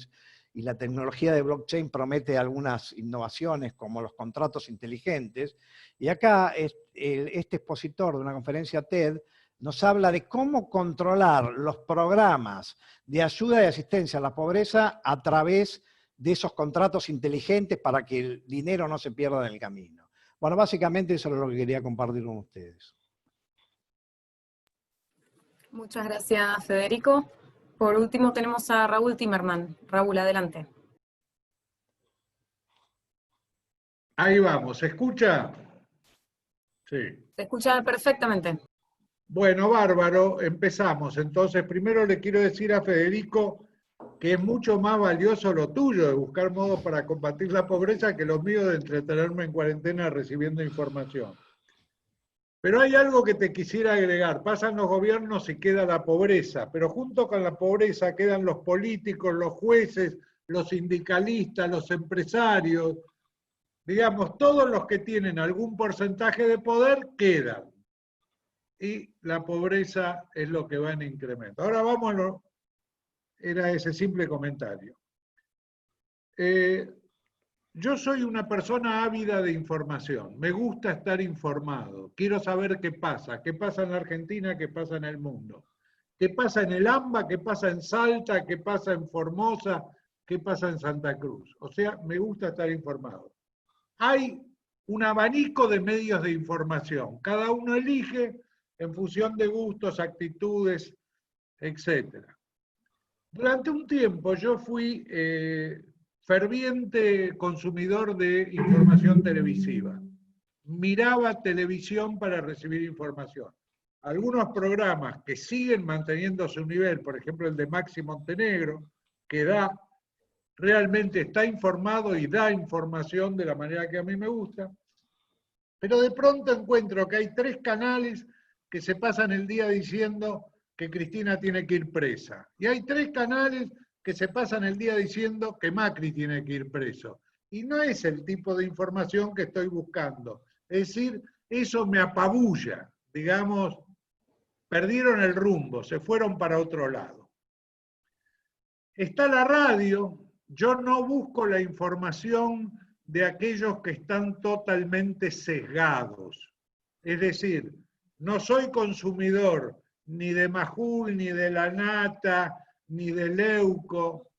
y la tecnología de blockchain promete algunas innovaciones como los contratos inteligentes, y acá este expositor de una conferencia TED nos habla de cómo controlar los programas de ayuda y asistencia a la pobreza a través de esos contratos inteligentes para que el dinero no se pierda en el camino. Bueno, básicamente eso es lo que quería compartir con ustedes.
Muchas gracias, Federico. Por último tenemos a Raúl Timerman. Raúl, adelante.
Ahí vamos, ¿se escucha? Sí.
Se escucha perfectamente.
Bueno, bárbaro, empezamos. Entonces, primero le quiero decir a Federico que es mucho más valioso lo tuyo de buscar modos para combatir la pobreza que lo mío de entretenerme en cuarentena recibiendo información. Pero hay algo que te quisiera agregar. Pasan los gobiernos y queda la pobreza, pero junto con la pobreza quedan los políticos, los jueces, los sindicalistas, los empresarios. Digamos, todos los que tienen algún porcentaje de poder quedan. Y la pobreza es lo que va en incremento. Ahora vámonos, era ese simple comentario. Yo soy una persona ávida de información, me gusta estar informado, quiero saber qué pasa en la Argentina, qué pasa en el mundo, qué pasa en el AMBA, qué pasa en Salta, qué pasa en Formosa, qué pasa en Santa Cruz. O sea, me gusta estar informado. Hay un abanico de medios de información, cada uno elige en función de gustos, actitudes, etc. Durante un tiempo yo fui ferviente consumidor de información televisiva. Miraba televisión para recibir información. Algunos programas que siguen manteniendo su nivel, por ejemplo el de Maxi Montenegro, que realmente está informado y da información de la manera que a mí me gusta, pero de pronto encuentro que hay 3 canales que se pasan el día diciendo que Cristina tiene que ir presa. Y hay 3 canales que se pasan el día diciendo que Macri tiene que ir preso. Y no es el tipo de información que estoy buscando. Es decir, eso me apabulla. Digamos, perdieron el rumbo, se fueron para otro lado. Está la radio. Yo no busco la información de aquellos que están totalmente sesgados. Es decir, no soy consumidor ni de Majul, ni de La Nata, ni de Leuco,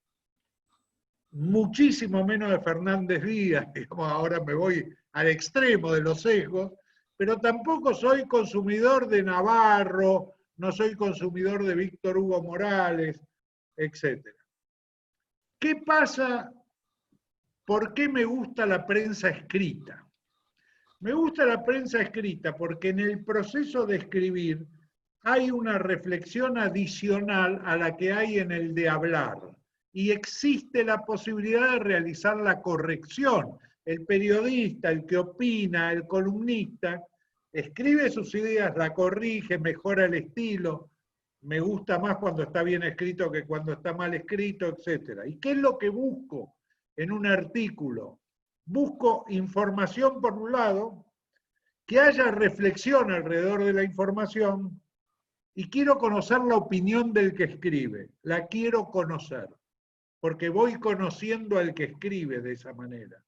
muchísimo menos de Fernández Díaz, digamos, ahora me voy al extremo de los sesgos, pero tampoco soy consumidor de Navarro, no soy consumidor de Víctor Hugo Morales, etc. ¿Qué pasa? ¿Por qué me gusta la prensa escrita? Me gusta la prensa escrita porque en el proceso de escribir hay una reflexión adicional a la que hay en el de hablar y existe la posibilidad de realizar la corrección. El periodista, el que opina, el columnista, escribe sus ideas, la corrige, mejora el estilo, me gusta más cuando está bien escrito que cuando está mal escrito, etc. ¿Y qué es lo que busco en un artículo? Busco información por un lado, que haya reflexión alrededor de la información, y quiero conocer la opinión del que escribe, la quiero conocer, porque voy conociendo al que escribe de esa manera.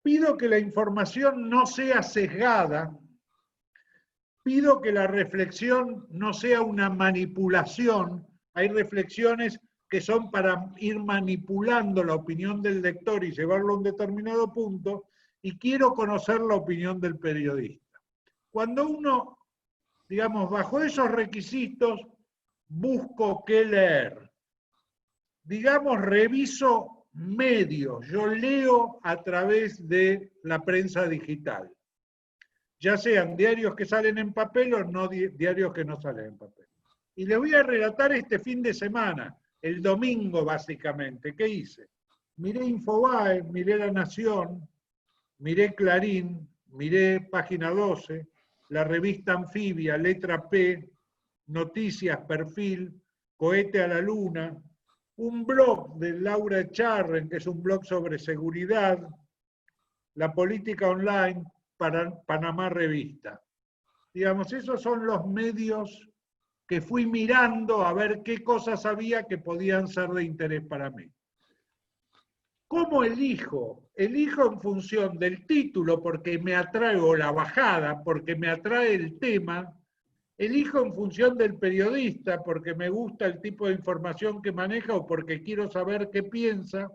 Pido que la información no sea sesgada, pido que la reflexión no sea una manipulación. Hay reflexiones que son para ir manipulando la opinión del lector y llevarlo a un determinado punto, y quiero conocer la opinión del periodista. Cuando uno, digamos, bajo esos requisitos, busco qué leer. Digamos, reviso medios, yo leo a través de la prensa digital, ya sean diarios que salen en papel o no diarios que no salen en papel. Y les voy a relatar este fin de semana, el domingo básicamente, ¿qué hice? Miré Infobae, miré La Nación, miré Clarín, miré Página 12, la revista Anfibia, Letra P, Noticias, Perfil, Cohete a la Luna, un blog de Laura Echarren, que es un blog sobre seguridad, La Política Online, Panamá Revista. Digamos, esos son los medios que fui mirando a ver qué cosas había que podían ser de interés para mí. ¿Cómo elijo? Elijo en función del título, porque me atrae, o la bajada, porque me atrae el tema. Elijo en función del periodista, porque me gusta el tipo de información que maneja o porque quiero saber qué piensa.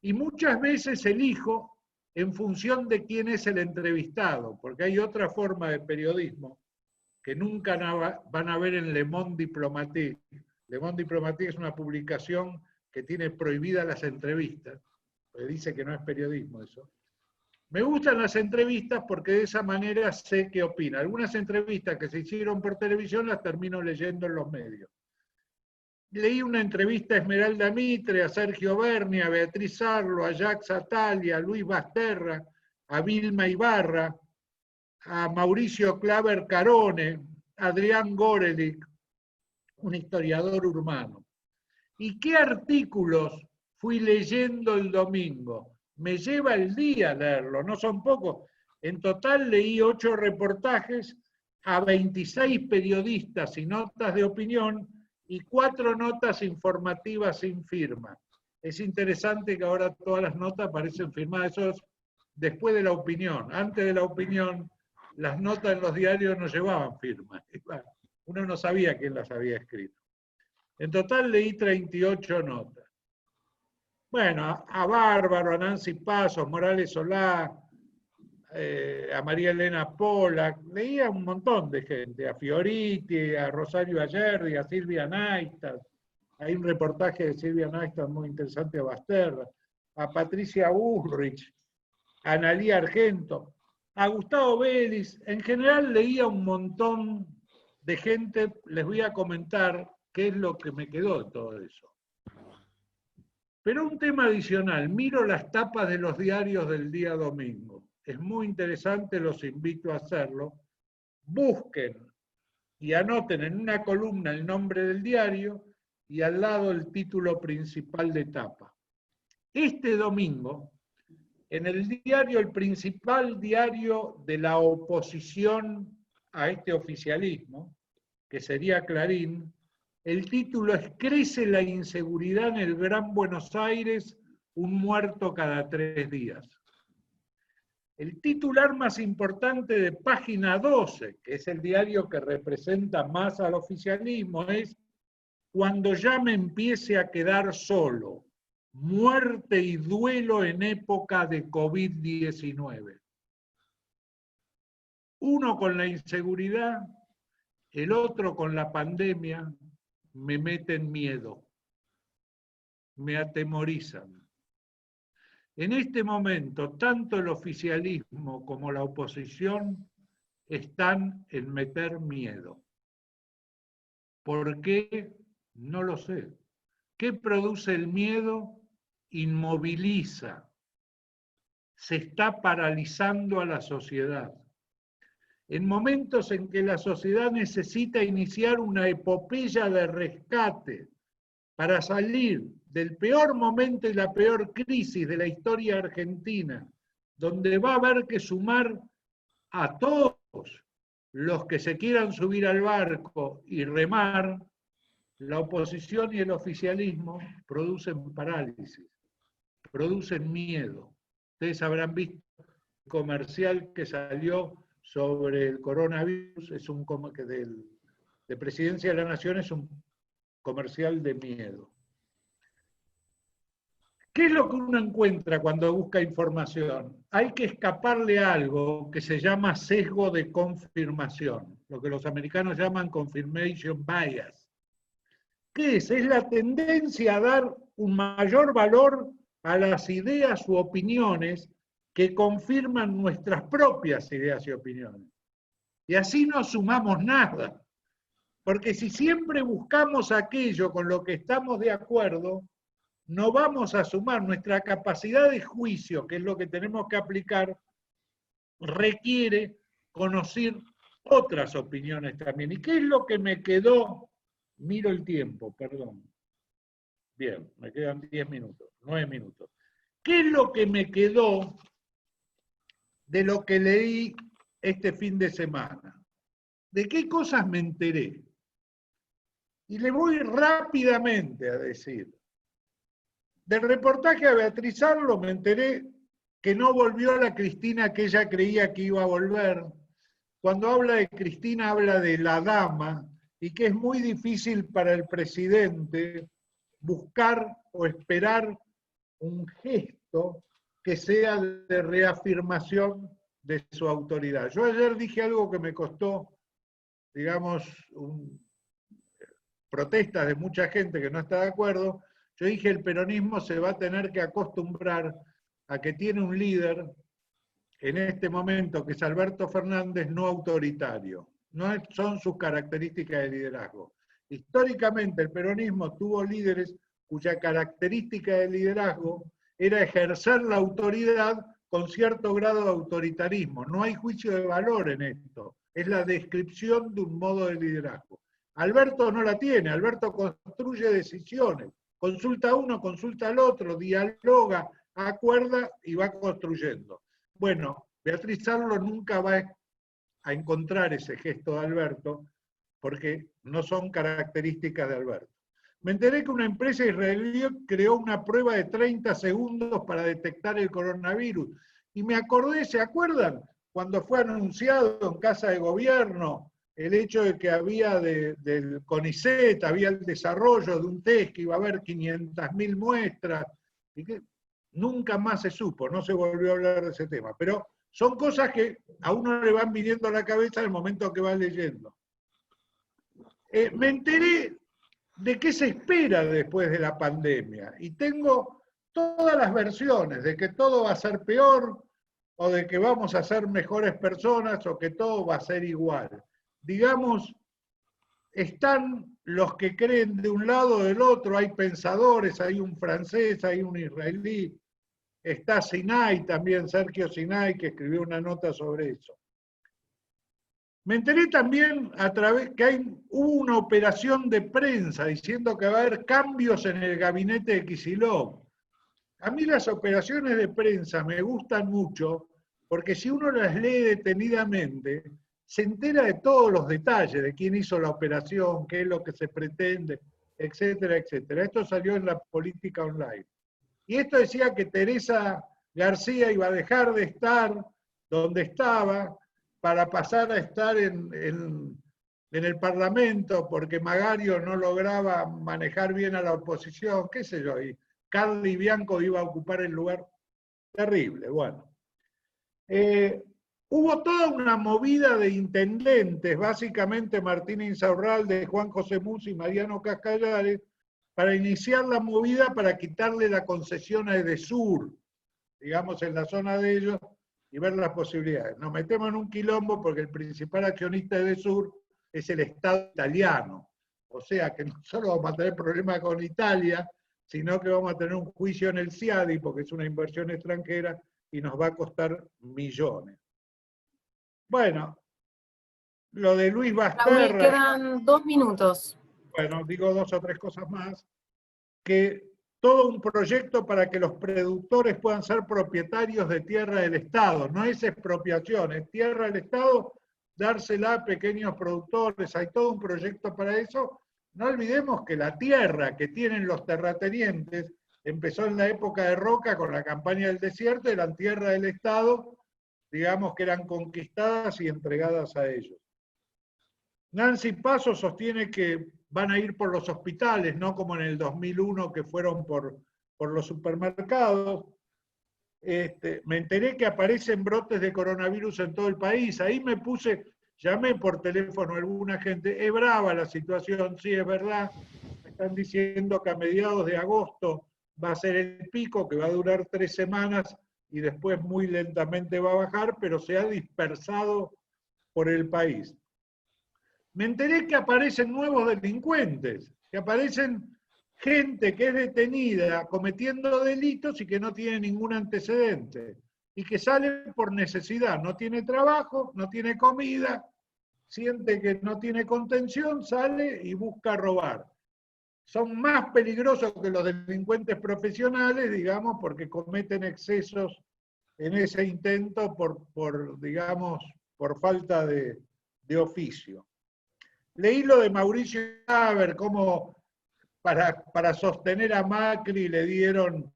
Y muchas veces elijo en función de quién es el entrevistado, porque hay otra forma de periodismo que nunca van a ver en Le Monde Diplomatique. Le Monde Diplomatique es una publicación que tiene prohibidas las entrevistas, porque dice que no es periodismo eso. Me gustan las entrevistas porque de esa manera sé qué opina. Algunas entrevistas que se hicieron por televisión las termino leyendo en los medios. Leí una entrevista a Esmeralda Mitre, a Sergio Berni, a Beatriz Arlo, a Jacques Attali, a Luis Basterra, a Vilma Ibarra, a Mauricio Claver Carone, a Adrián Gorelick, un historiador urbano. ¿Y qué artículos fui leyendo el domingo? Me lleva el día leerlo, no son pocos. En total leí 8 reportajes a 26 periodistas y notas de opinión y 4 notas informativas sin firma. Es interesante que ahora todas las notas parecen firmadas, eso es después de la opinión. Antes de la opinión, las notas en los diarios no llevaban firma. Uno no sabía quién las había escrito. En total leí 38 notas. Bueno, a Bárbaro, a Nancy Pasos, Morales Solá, a María Elena Pola, leía un montón de gente, a Fioriti, a Rosario Ayerdi, a Silvia Naistas. Hay un reportaje de Silvia Naistas muy interesante a Basterra, a Patricia Bullrich, a Analía Argento, a Gustavo Vélez. En general leía un montón de gente. Les voy a comentar qué es lo que me quedó de todo eso. Pero un tema adicional, miro las tapas de los diarios del día domingo. Es muy interesante, los invito a hacerlo. Busquen y anoten en una columna el nombre del diario y al lado el título principal de tapa. Este domingo, en el diario, el principal diario de la oposición a este oficialismo, que sería Clarín, el título es «Crece la inseguridad en el Gran Buenos Aires, un muerto cada 3 días». El titular más importante de Página 12, que es el diario que representa más al oficialismo, es «Cuando ya me empiece a quedar solo, muerte y duelo en época de COVID-19». Uno con la inseguridad, el otro con la pandemia, me meten miedo, me atemorizan. En este momento, tanto el oficialismo como la oposición están en meter miedo. ¿Por qué? No lo sé. ¿Qué produce el miedo? Inmoviliza. Se está paralizando a la sociedad. En momentos en que la sociedad necesita iniciar una epopeya de rescate para salir del peor momento y la peor crisis de la historia argentina, donde va a haber que sumar a todos los que se quieran subir al barco y remar, la oposición y el oficialismo producen parálisis, producen miedo. Ustedes habrán visto el comercial que salió sobre el coronavirus es de Presidencia de la Nación es un comercial de miedo. ¿Qué es lo que uno encuentra cuando busca información? Hay que escaparle a algo que se llama sesgo de confirmación, lo que los americanos llaman confirmation bias. ¿Qué es? Es la tendencia a dar un mayor valor a las ideas u opiniones que confirman nuestras propias ideas y opiniones. Y así no sumamos nada. Porque si siempre buscamos aquello con lo que estamos de acuerdo, no vamos a sumar. Nuestra capacidad de juicio, que es lo que tenemos que aplicar, requiere conocer otras opiniones también. ¿Y qué es lo que me quedó? Miro el tiempo, perdón. Bien, me quedan 10 minutos, 9 minutos. ¿Qué es lo que me quedó de lo que leí este fin de semana? ¿De qué cosas me enteré? Y le voy rápidamente a decir. Del reportaje a Beatriz Arlo me enteré que no volvió la Cristina que ella creía que iba a volver. Cuando habla de Cristina habla de la dama y que es muy difícil para el presidente buscar o esperar un gesto que sea de reafirmación de su autoridad. Yo ayer dije algo que me costó, digamos, protestas de mucha gente que no está de acuerdo. Yo dije, el peronismo se va a tener que acostumbrar a que tiene un líder en este momento, que es Alberto Fernández, no autoritario. No son sus características de liderazgo. Históricamente el peronismo tuvo líderes cuya característica de liderazgo era ejercer la autoridad con cierto grado de autoritarismo. No hay juicio de valor en esto. Es la descripción de un modo de liderazgo. Alberto no la tiene. Alberto construye decisiones. Consulta a uno, consulta al otro, dialoga, acuerda y va construyendo. Bueno, Beatriz Arlo nunca va a encontrar ese gesto de Alberto porque no son características de Alberto. Me enteré que una empresa israelí creó una prueba de 30 segundos para detectar el coronavirus. Y me acordé, ¿se acuerdan? Cuando fue anunciado en Casa de Gobierno el hecho de que había del CONICET, había el desarrollo de un test que iba a haber 500.000 muestras, y que nunca más se supo, no se volvió a hablar de ese tema. Pero son cosas que a uno le van viniendo a la cabeza en el momento que va leyendo. Me enteré de qué se espera después de la pandemia, y tengo todas las versiones de que todo va a ser peor, o de que vamos a ser mejores personas, o que todo va a ser igual. Digamos, están los que creen de un lado o del otro, hay pensadores, hay un francés, hay un israelí, está Sinai también, Sergio Sinai, que escribió una nota sobre eso. Me enteré también a través que hubo una operación de prensa diciendo que va a haber cambios en el gabinete de Kicillof. A mí las operaciones de prensa me gustan mucho porque si uno las lee detenidamente, se entera de todos los detalles, de quién hizo la operación, qué es lo que se pretende, etcétera, etcétera. Esto salió en la Política Online. Y esto decía que Teresa García iba a dejar de estar donde estaba para pasar a estar en el Parlamento porque Magario no lograba manejar bien a la oposición, qué sé yo, y Carly Bianco iba a ocupar el lugar. Terrible, bueno. Hubo toda una movida de intendentes, básicamente Martín Insaurralde, Juan José Musi y Mariano Cascallares, para iniciar la movida para quitarle la concesión a Edesur, digamos en la zona de ellos, y ver las posibilidades. Nos metemos en un quilombo porque el principal accionista de Edesur es el Estado italiano. O sea que no solo vamos a tener problemas con Italia, sino que vamos a tener un juicio en el CIADI porque es una inversión extranjera y nos va a costar millones. Bueno, lo de Luis Basterra...
Raúl, quedan 2 minutos.
Bueno, digo 2 o 3 cosas más. Que todo un proyecto para que los productores puedan ser propietarios de tierra del Estado. No es expropiación, es tierra del Estado, dársela a pequeños productores. Hay todo un proyecto para eso. No olvidemos que la tierra que tienen los terratenientes empezó en la época de Roca con la campaña del desierto, eran tierra del Estado digamos, que eran conquistadas y entregadas a ellos. Nancy Paso sostiene que van a ir por los hospitales, no como en el 2001 que fueron por los supermercados. Me enteré que aparecen brotes de coronavirus en todo el país. Ahí me puse, llamé por teléfono a alguna gente. Es brava la situación, sí, es verdad. Me están diciendo que a mediados de agosto va a ser el pico, que va a durar 3 semanas y después muy lentamente va a bajar, pero se ha dispersado por el país. Me enteré que aparecen nuevos delincuentes, que aparecen gente que es detenida cometiendo delitos y que no tiene ningún antecedente, y que sale por necesidad, no tiene trabajo, no tiene comida, siente que no tiene contención, sale y busca robar. Son más peligrosos que los delincuentes profesionales, digamos, porque cometen excesos en ese intento digamos, por falta de oficio. Leí lo de Mauricio Haber, cómo para sostener a Macri le dieron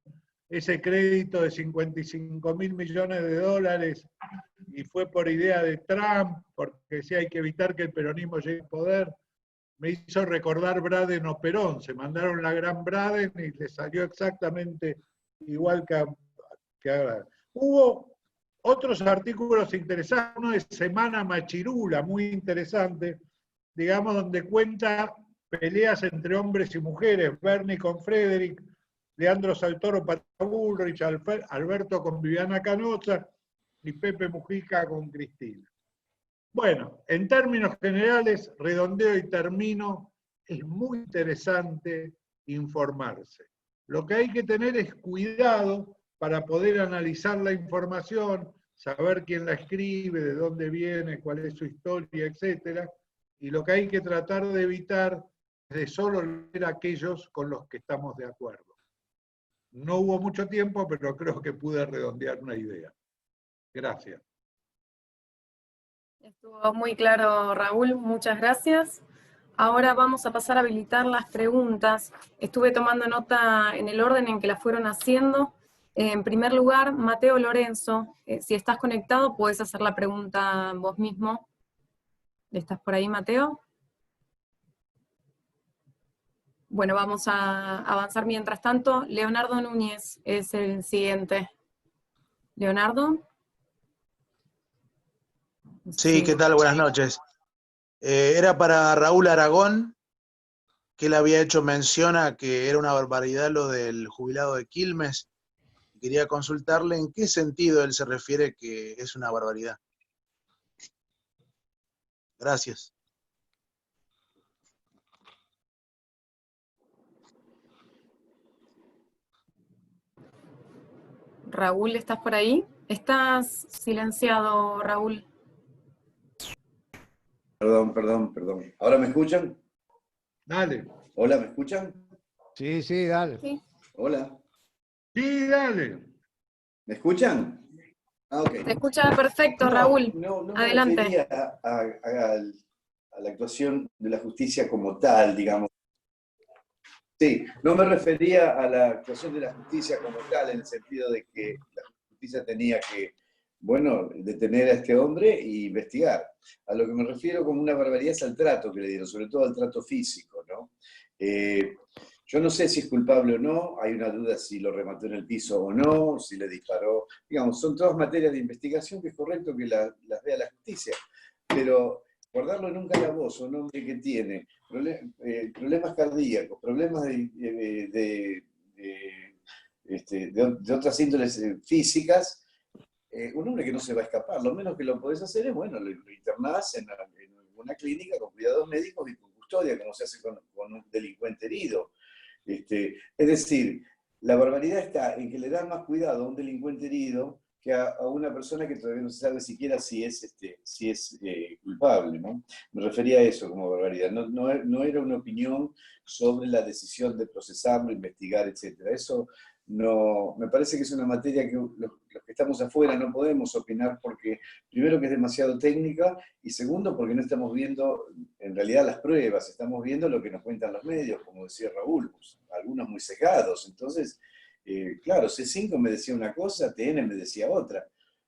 ese crédito de 55.000 millones de dólares y fue por idea de Trump, porque sí hay que evitar que el peronismo llegue al poder. Me hizo recordar Braden o Perón, se mandaron la gran Braden y le salió exactamente igual que ahora. Hubo otros artículos interesantes, uno de Semana Machirula, muy interesante, digamos, donde cuenta peleas entre hombres y mujeres, Bernie con Frederick, Leandro Saltoro para Bullrich, Alberto con Viviana Canosa y Pepe Mujica con Cristina. Bueno, en términos generales, redondeo y termino, es muy interesante informarse. Lo que hay que tener es cuidado para poder analizar la información, saber quién la escribe, de dónde viene, cuál es su historia, etc. Y lo que hay que tratar de evitar es de solo leer aquellos con los que estamos de acuerdo. No hubo mucho tiempo, pero creo que pude redondear una idea. Gracias.
Estuvo muy claro, Raúl, muchas gracias. Ahora vamos a pasar a habilitar las preguntas. Estuve tomando nota en el orden en que las fueron haciendo. En primer lugar, Mateo Lorenzo, si estás conectado, puedes hacer la pregunta vos mismo. ¿Estás por ahí, Mateo? Bueno, vamos a avanzar mientras tanto. Leonardo Núñez es el siguiente. Leonardo.
Sí, ¿qué tal? Buenas noches. Era para Raúl Aragón, que él había hecho mención a que era una barbaridad lo del jubilado de Quilmes. Quería consultarle en qué sentido él se refiere que es una barbaridad. Gracias.
Raúl, ¿estás por ahí? Estás silenciado, Raúl.
Perdón. ¿Ahora me escuchan?
Dale.
Hola, ¿me escuchan?
Sí, dale.
Sí.
Hola.
Sí, dale.
¿Me escuchan? Ah, ok.
Te escucha perfecto, Raúl.
No me
Adelante.
refería a la actuación de la justicia como tal, digamos. Sí, no me refería a la actuación de la justicia como tal, en el sentido de que la justicia tenía que, bueno, detener a este hombre e investigar. A lo que me refiero como una barbaridad es al trato que le dieron, sobre todo al trato físico, ¿no? Yo no sé si es culpable o no, hay una duda si lo remató en el piso o no, si le disparó. Digamos, son todas materias de investigación que es correcto que las vea la justicia, pero guardarlo en un calabozo, un hombre que tiene problemas cardíacos, problemas de otras índoles físicas, un hombre que no se va a escapar, lo menos que lo podés hacer es, bueno, lo internás en una clínica con cuidados médicos y con custodia, como se hace con un delincuente herido. Es decir, la barbaridad está en que le dan más cuidado a un delincuente herido que a una persona que todavía no se sabe siquiera si es culpable, ¿no? Me refería a eso como barbaridad. No era una opinión sobre la decisión de procesarlo, investigar, etc. Eso no, me parece que es una materia que los que estamos afuera no podemos opinar porque, primero, que es demasiado técnica, y segundo, porque no estamos viendo en realidad las pruebas, estamos viendo lo que nos cuentan los medios, como decía Raúl, pues, algunos muy sesgados. Entonces, claro, C5 me decía una cosa, TN me decía otra.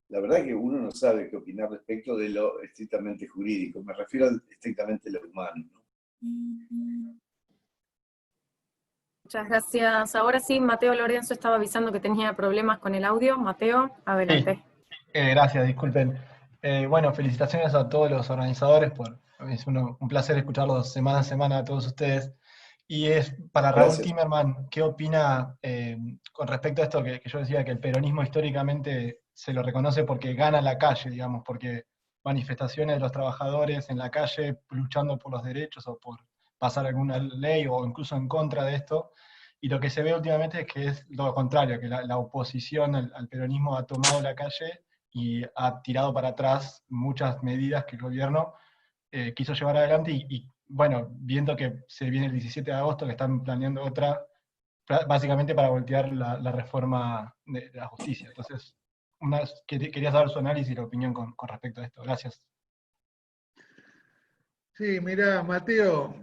la verdad que uno no sabe qué opinar respecto de lo estrictamente jurídico, me refiero a estrictamente lo humano, ¿no?
Muchas gracias. Ahora sí, Mateo Lorenzo estaba avisando que tenía problemas con el audio. Mateo, adelante.
Sí, gracias, disculpen. Bueno, felicitaciones a todos los organizadores, es un placer escucharlos semana a semana a todos ustedes. Y es para Raúl
Gracias.
Timerman, ¿qué opina con respecto a esto que yo decía, que el peronismo históricamente se lo reconoce porque gana la calle, digamos, porque manifestaciones de los trabajadores en la calle luchando por los derechos o por pasar alguna ley o incluso en contra de esto, y lo que se ve últimamente es que es lo contrario, que la oposición al peronismo ha tomado la calle y ha tirado para atrás muchas medidas que el gobierno quiso llevar adelante y bueno, viendo que se viene el 17 de agosto, que están planeando otra, básicamente para voltear la reforma de la justicia. Entonces, quería saber su análisis y la opinión con respecto a esto. Gracias.
Sí, mirá, Mateo,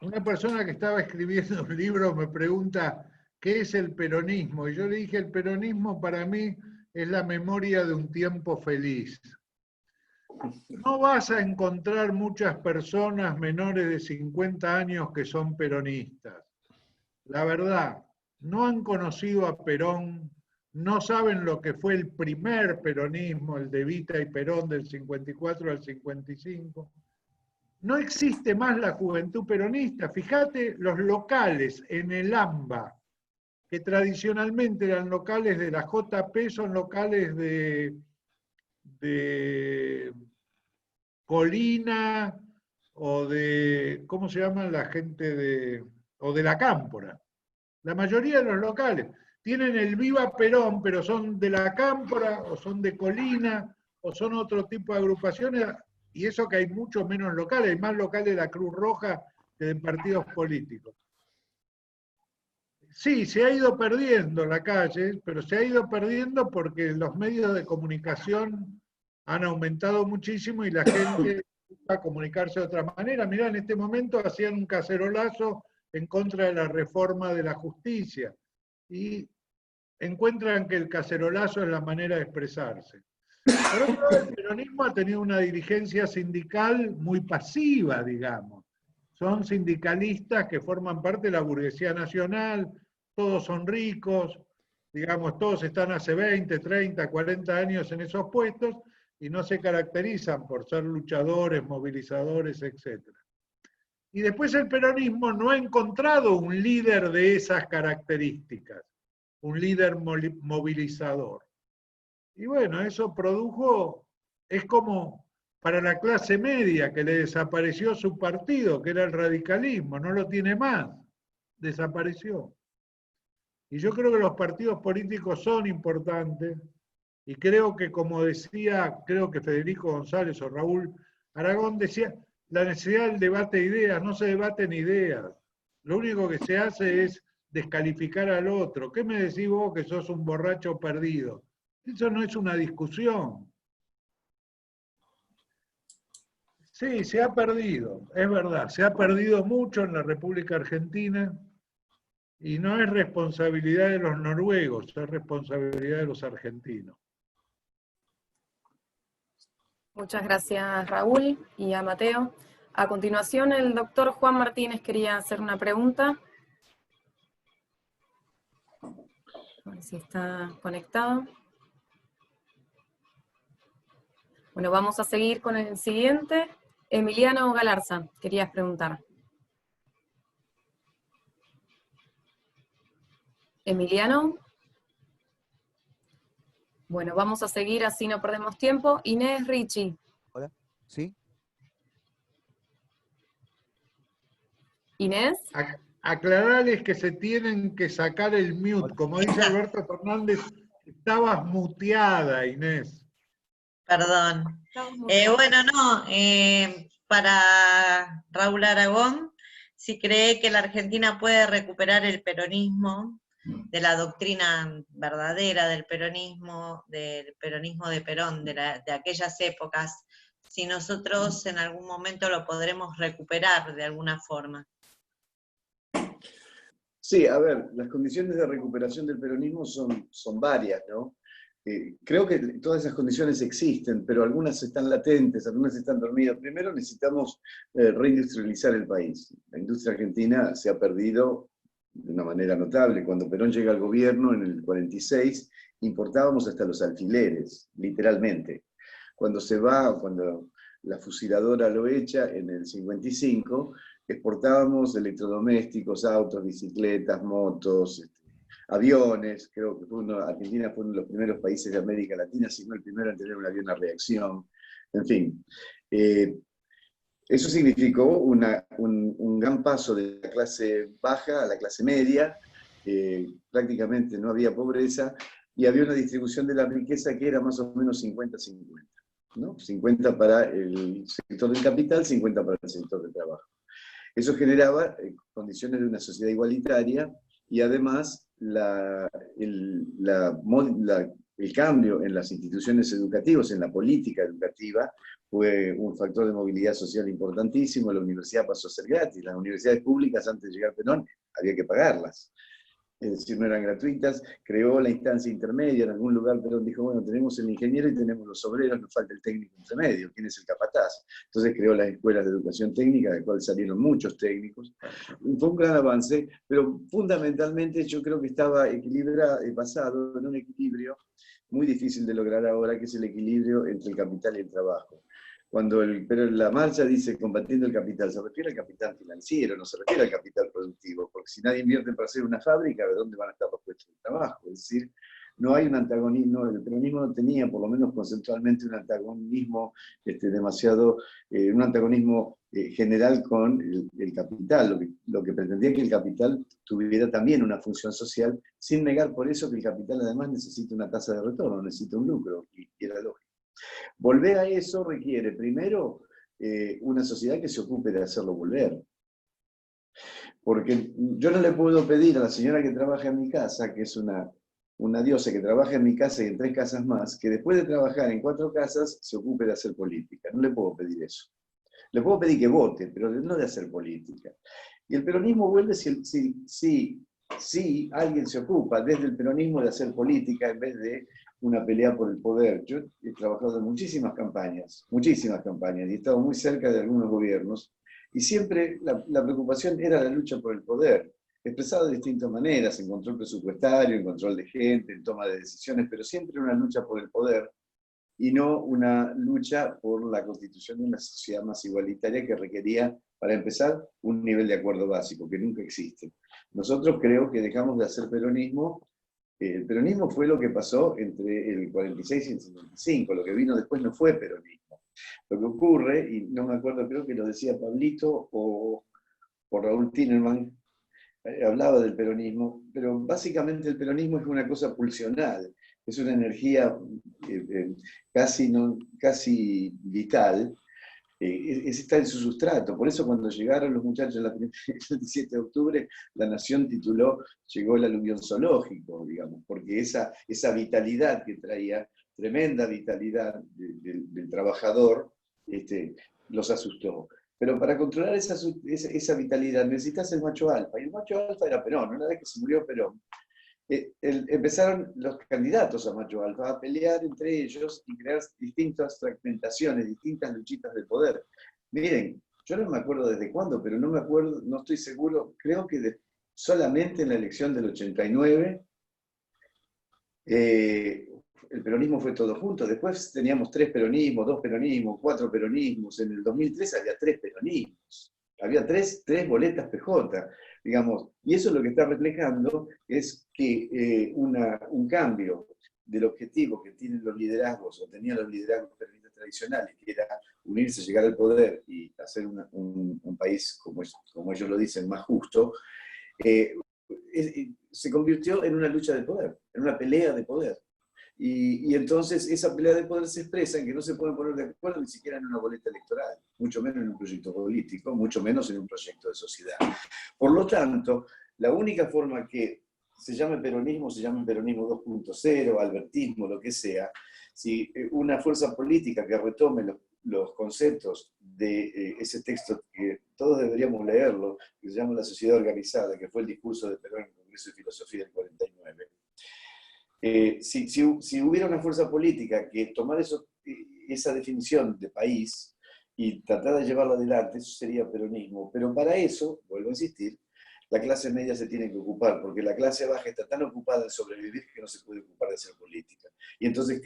una persona que estaba escribiendo un libro me pregunta ¿qué es el peronismo? Y yo le dije, el peronismo para mí es la memoria de un tiempo feliz. No vas a encontrar muchas personas menores de 50 años que son peronistas. La verdad, no han conocido a Perón, no saben lo que fue el primer peronismo, el de Evita y Perón del 54 al 55. No existe más la juventud peronista. Fíjate, los locales en el AMBA, que tradicionalmente eran locales de la JP, son locales de Colina o de, ¿cómo se llama la gente o de la Cámpora? La mayoría de los locales tienen el Viva Perón, pero son de la Cámpora o son de Colina o son otro tipo de agrupaciones, y eso que hay muchos menos locales, hay más locales de la Cruz Roja que de partidos políticos. Sí, se ha ido perdiendo la calle, pero se ha ido perdiendo porque los medios de comunicación han aumentado muchísimo y la gente va a comunicarse de otra manera. Mirá, en este momento hacían un cacerolazo en contra de la reforma de la justicia y encuentran que el cacerolazo es la manera de expresarse. Por otro lado, el peronismo ha tenido una dirigencia sindical muy pasiva, digamos. Son sindicalistas que forman parte de la burguesía nacional, todos son ricos, digamos, todos están hace 20, 30, 40 años en esos puestos y no se caracterizan por ser luchadores, movilizadores, etc. Y después el peronismo no ha encontrado un líder de esas características, un líder movilizador. Y bueno, eso produjo, es como para la clase media que le desapareció su partido, que era el radicalismo, no lo tiene más, desapareció. Y yo creo que los partidos políticos son importantes, y creo que, como decía, creo que Federico González o Raúl Aragón decía, la necesidad del debate de ideas, no se debaten ideas. Lo único que se hace es descalificar al otro. ¿Qué me decís vos que sos un borracho perdido? Eso no es una discusión. Sí, se ha perdido, es verdad, se ha perdido mucho en la República Argentina y no es responsabilidad de los noruegos, es responsabilidad de los argentinos.
Muchas gracias, Raúl, y a Mateo. A continuación, el doctor Juan Martínez quería hacer una pregunta. A ver si está conectado. Bueno, vamos a seguir con el siguiente. Emiliano Galarza, querías preguntar. Emiliano. Bueno, vamos a seguir, así no perdemos tiempo. Inés Ricci.
Hola, ¿sí?
Inés.
Aclararles que se tienen que sacar el mute.
Hola.
Como dice Alberto Fernández, estabas muteada, Inés.
Perdón. Bueno, no, para Raúl Aragón, si cree que la Argentina puede recuperar el peronismo, de la doctrina verdadera del peronismo de Perón, de aquellas épocas, si nosotros en algún momento lo podremos recuperar de alguna forma.
Sí, a ver, las condiciones de recuperación del peronismo son varias, ¿no? creo que todas esas condiciones existen, pero algunas están latentes, algunas están dormidas. Primero necesitamos reindustrializar el país. La industria argentina se ha perdido de una manera notable. Cuando Perón llega al gobierno en el 46, importábamos hasta los alfileres, literalmente. Cuando se va, cuando la fusiladora lo echa en el 55, exportábamos electrodomésticos, autos, bicicletas, motos, aviones. Creo que Argentina fue uno de los primeros países de América Latina, si no el primero en tener un avión a reacción. En fin, eso significó un gran paso de la clase baja a la clase media. Prácticamente no había pobreza y había una distribución de la riqueza que era más o menos 50-50. ¿no? 50 para el sector del capital, 50 para el sector del trabajo. Eso generaba condiciones de una sociedad igualitaria y además el cambio en las instituciones educativas, en la política educativa, fue un factor de movilidad social importantísimo. La universidad pasó a ser gratis. Las universidades públicas, antes de llegar Perón, había que pagarlas. Es decir, no eran gratuitas. Creó la instancia intermedia. En algún lugar Perón dijo, bueno, tenemos el ingeniero y tenemos los obreros, nos falta el técnico intermedio. ¿Quién es el capataz? Entonces creó las escuelas de educación técnica, de las cuales salieron muchos técnicos. Fue un gran avance, pero fundamentalmente yo creo que estaba basado en un equilibrio muy difícil de lograr ahora, que es el equilibrio entre el capital y el trabajo. Pero la marcha dice combatiendo el capital, se refiere al capital financiero, no se refiere al capital productivo, porque si nadie invierte para hacer una fábrica, ¿de dónde van a estar los puestos de trabajo? Es decir, no hay un antagonismo, el peronismo no tenía, por lo menos conceptualmente, un antagonismo un antagonismo general con el capital, lo que pretendía que el capital tuviera también una función social, sin negar por eso que el capital además necesita una tasa de retorno, necesita un lucro, y era lógico. Volver a eso requiere, primero, una sociedad que se ocupe de hacerlo volver. Porque yo no le puedo pedir a la señora que trabaja en mi casa, que es una diosa que trabaja en mi casa y en 3 casas más, que después de trabajar en 4 casas se ocupe de hacer política. No le puedo pedir eso. Le puedo pedir que vote, pero no de hacer política. Y el peronismo vuelve si alguien se ocupa desde el peronismo de hacer política en vez de una pelea por el poder. Yo he trabajado en muchísimas campañas, y he estado muy cerca de algunos gobiernos, y siempre la preocupación era la lucha por el poder, expresada de distintas maneras, en control presupuestario, en control de gente, en toma de decisiones, pero siempre una lucha por el poder, y no una lucha por la constitución de una sociedad más igualitaria que requería, para empezar, un nivel de acuerdo básico, que nunca existe. Nosotros creo que dejamos de hacer peronismo. El peronismo fue lo que pasó entre el 46 y el 55, lo que vino después no fue peronismo. Lo que ocurre, y no me acuerdo, creo que lo decía Pablito o Raúl Tinerman, hablaba del peronismo, pero básicamente el peronismo es una cosa pulsional, es una energía casi vital, está en su sustrato. Por eso cuando llegaron los muchachos el 17 de octubre, La Nación tituló Llegó el aluvión zoológico, digamos, porque esa vitalidad que traía, tremenda vitalidad del trabajador, los asustó. Pero para controlar esa vitalidad necesitas el macho alfa, y el macho alfa era Perón. Una vez que se murió Perón, empezaron los candidatos a macho alfa a pelear entre ellos y crear distintas fragmentaciones, distintas luchitas de poder. Miren, yo no me acuerdo desde cuándo, pero no me acuerdo, no estoy seguro, creo que solamente en la elección del 89 el peronismo fue todo junto. Después teníamos 3 peronismos, 2 peronismos, 4 peronismos. En el 2003 había 3 peronismos. Había 3 boletas PJ, digamos. Y eso lo que está reflejando es que un cambio del objetivo que tienen los liderazgos, o tenían los liderazgos peronistas tradicionales, que era unirse, llegar al poder y hacer un país, como ellos lo dicen, más justo, se convirtió en una lucha de poder, en una pelea de poder. Y entonces esa pelea de poder se expresa en que no se pueden poner de acuerdo ni siquiera en una boleta electoral, mucho menos en un proyecto político, mucho menos en un proyecto de sociedad. Por lo tanto, la única forma que se llame peronismo 2.0, albertismo, lo que sea, si una fuerza política que retome los conceptos de ese texto que todos deberíamos leerlo, que se llama La Sociedad Organizada, que fue el discurso de Perón en el Congreso de Filosofía del 49, Si hubiera una fuerza política que tomara esa definición de país y tratara de llevarla adelante, eso sería peronismo. Pero para eso, vuelvo a insistir, la clase media se tiene que ocupar, porque la clase baja está tan ocupada en sobrevivir que no se puede ocupar de hacer política. Y entonces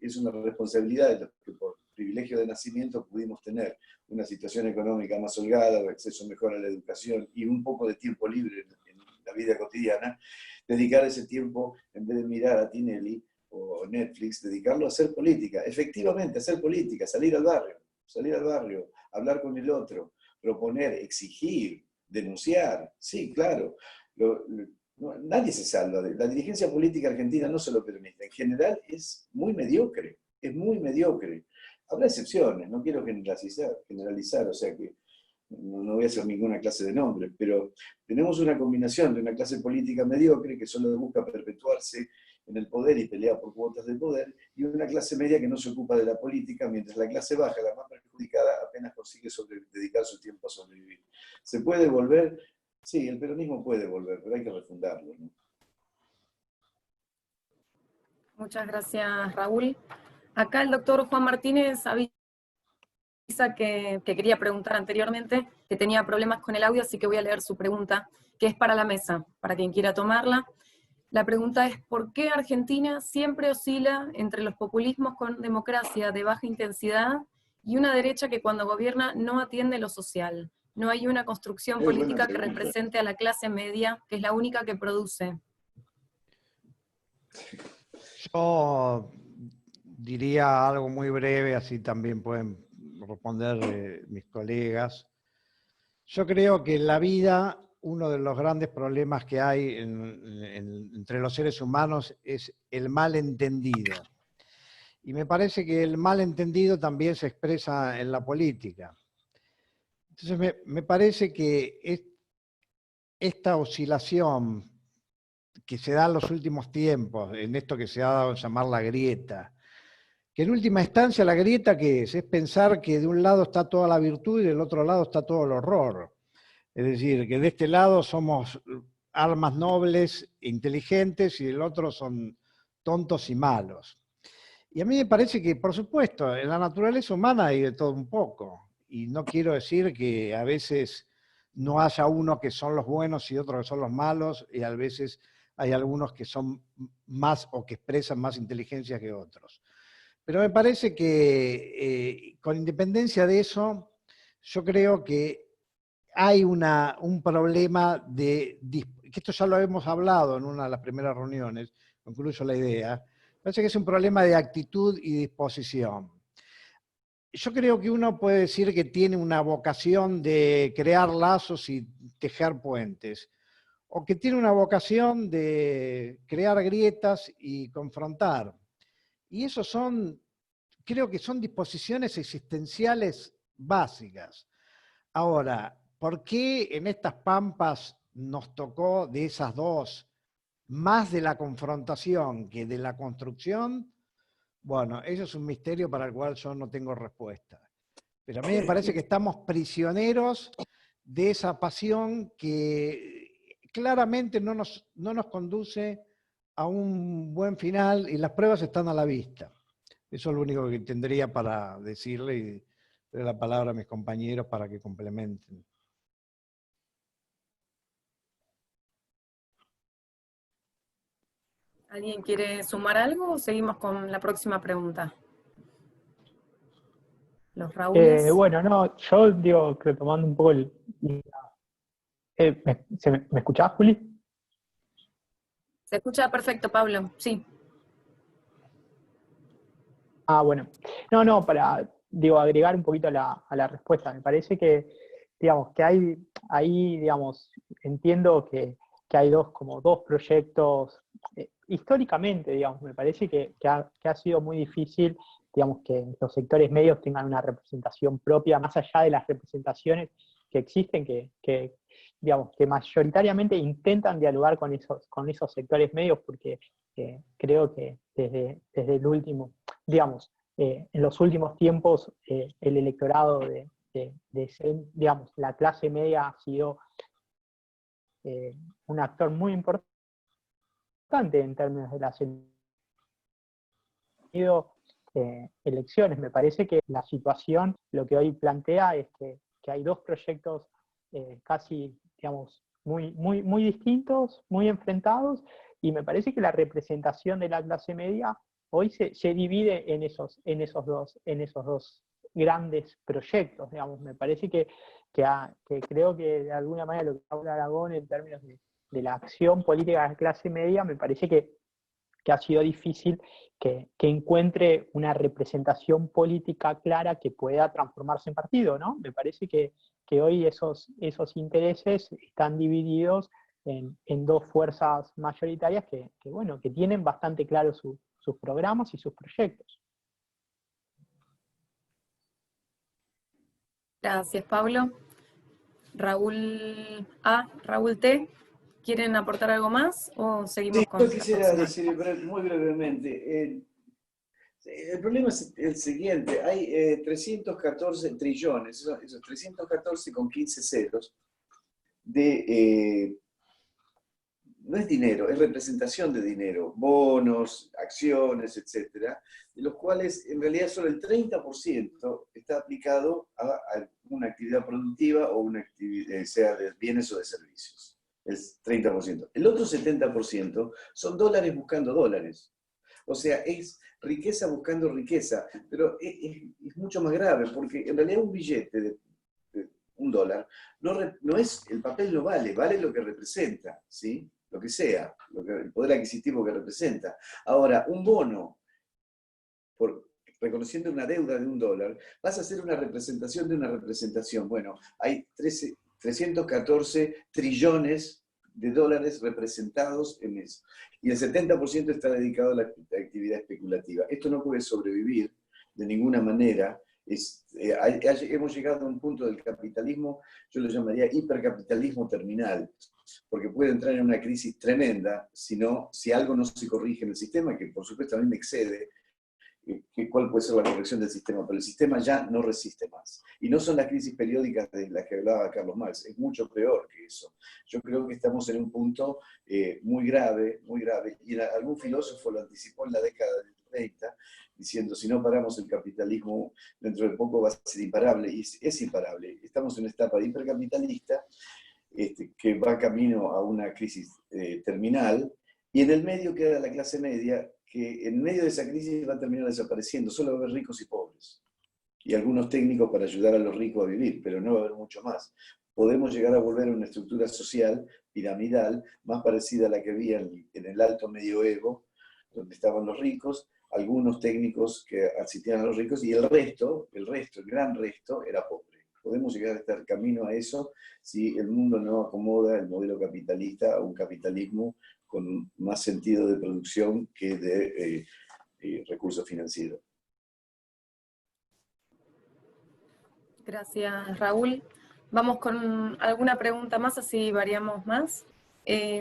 es una responsabilidad de los que por privilegio de nacimiento pudimos tener una situación económica más holgada, acceso mejor a la educación y un poco de tiempo libre en la vida cotidiana, dedicar ese tiempo, en vez de mirar a Tinelli o Netflix, dedicarlo a hacer política, efectivamente, hacer política, salir al barrio, hablar con el otro, proponer, exigir, denunciar, sí, claro. Nadie se salva. La dirigencia política argentina, no solo peronista, en general es muy mediocre, Habrá excepciones, no quiero generalizar, o sea que no voy a hacer ninguna clase de nombre, pero tenemos una combinación de una clase política mediocre que solo busca perpetuarse en el poder y pelea por cuotas de poder, y una clase media que no se ocupa de la política, mientras la clase baja, la más perjudicada, apenas consigue dedicar su tiempo a sobrevivir. ¿Se puede volver? Sí, el peronismo puede volver, pero hay que refundarlo, ¿no?
Muchas gracias, Raúl. Acá el doctor Juan Martínez avisa que quería preguntar anteriormente, que tenía problemas con el audio, así que voy a leer su pregunta, que es para la mesa, para quien quiera tomarla. La pregunta es, ¿por qué Argentina siempre oscila entre los populismos con democracia de baja intensidad y una derecha que cuando gobierna no atiende lo social? No hay una construcción política que represente a la clase media, que es la única que produce.
Yo diría algo muy breve, así también pueden responder mis colegas. Yo creo que en la vida uno de los grandes problemas que hay entre los seres humanos es el malentendido. Y me parece que el malentendido también se expresa en la política. Entonces me parece que esta oscilación que se da en los últimos tiempos, en esto que se ha dado a llamar la grieta, que en última instancia la grieta ¿qué es? Es pensar que de un lado está toda la virtud y del otro lado está todo el horror. Es decir, que de este lado somos almas nobles, inteligentes, y del otro son tontos y malos. Y a mí me parece que, por supuesto, en la naturaleza humana hay de todo un poco. Y no quiero decir que a veces no haya uno que son los buenos y otros que son los malos, y a veces hay algunos que son más o que expresan más inteligencia que otros. Pero me parece que con independencia de eso, yo creo que hay un problema que esto ya lo hemos hablado en una de las primeras reuniones, incluso la idea, parece que es un problema de actitud y disposición. Yo creo que uno puede decir que tiene una vocación de crear lazos y tejer puentes, o que tiene una vocación de crear grietas y confrontar. Y eso creo que son disposiciones existenciales básicas. Ahora, ¿por qué en estas pampas nos tocó de esas dos más de la confrontación que de la construcción? Bueno, eso es un misterio para el cual yo no tengo respuesta. Pero a mí me parece que estamos prisioneros de esa pasión que claramente no nos conduce a un buen final y las pruebas están a la vista. Eso es lo único que tendría para decirle y doy la palabra a mis compañeros para que complementen.
¿Alguien quiere sumar algo o seguimos con la próxima pregunta? Los Raúles.
Bueno, no, yo digo, retomando un poco ¿me escuchás, Juli?
Se escucha perfecto, Pablo, sí.
Ah, bueno. No, para, agregar un poquito a la respuesta. Me parece que, digamos, que hay, ahí, digamos, entiendo que hay dos proyectos, históricamente, digamos, me parece que ha sido muy difícil, digamos, que los sectores medios tengan una representación propia, más allá de las representaciones que existen, que digamos, que mayoritariamente intentan dialogar con esos sectores medios, porque creo que desde el último, digamos, en los últimos tiempos, el electorado digamos, la clase media ha sido un actor muy importante importante en términos de las elecciones. Me parece que la situación, lo que hoy plantea es que hay dos proyectos casi, digamos, muy distintos, muy enfrentados, y me parece que la representación de la clase media hoy se divide en esos dos grandes proyectos, digamos. Me parece que creo que de alguna manera lo que habla Aragón en términos de la acción política de la clase media, me parece que ha sido difícil que encuentre una representación política clara que pueda transformarse en partido, ¿no? Me parece que hoy esos intereses están divididos en dos fuerzas mayoritarias que tienen bastante claros sus programas y sus proyectos.
Gracias, Pablo. Raúl A, Raúl T, ¿quieren aportar algo más o seguimos
Sí,
con
yo
la
quisiera
próxima?
decir muy brevemente. El problema es el siguiente: hay 314 trillones, esos 314 con 15 ceros, no es dinero, es representación de dinero, bonos, acciones, etcétera, de los cuales en realidad solo el 30% está aplicado a una actividad productiva o una actividad, sea de bienes o de servicios. Es 30%. El otro 70% son dólares buscando dólares. O sea, es riqueza buscando riqueza, pero es mucho más grave, porque en realidad un billete de $1 no es, el papel no vale, vale lo que representa, ¿sí? Lo que sea, el poder adquisitivo que representa. Ahora, un bono, reconociendo una deuda de $1, vas a hacer una representación de una representación. Bueno, hay 314 trillones de dólares representados en eso. Y el 70% está dedicado a la actividad especulativa. Esto no puede sobrevivir de ninguna manera. Hemos llegado a un punto del capitalismo, yo lo llamaría hipercapitalismo terminal, porque puede entrar en una crisis tremenda si algo no se corrige en el sistema, que por supuesto a mí me excede cuál puede ser la corrección del sistema, pero el sistema ya no resiste más. Y no son las crisis periódicas de las que hablaba Carlos Marx, es mucho peor que eso. Yo creo que estamos en un punto muy grave, y algún filósofo lo anticipó en la década del 30, diciendo, si no paramos el capitalismo, dentro de poco va a ser imparable, y es imparable. Estamos en una etapa de hipercapitalista, que va camino a una crisis terminal, y en el medio queda la clase media, que en medio de esa crisis va a terminar desapareciendo, solo va a haber ricos y pobres, y algunos técnicos para ayudar a los ricos a vivir, pero no va a haber mucho más. Podemos llegar a volver a una estructura social piramidal, más parecida a la que había en el alto medioevo, donde estaban los ricos, algunos técnicos que asistían a los ricos, y el gran resto, era pobre. Podemos llegar a estar camino a eso si el mundo no acomoda el modelo capitalista a un capitalismo con más sentido de producción que de recursos financieros.
Gracias, Raúl. Vamos con alguna pregunta más, así variamos más.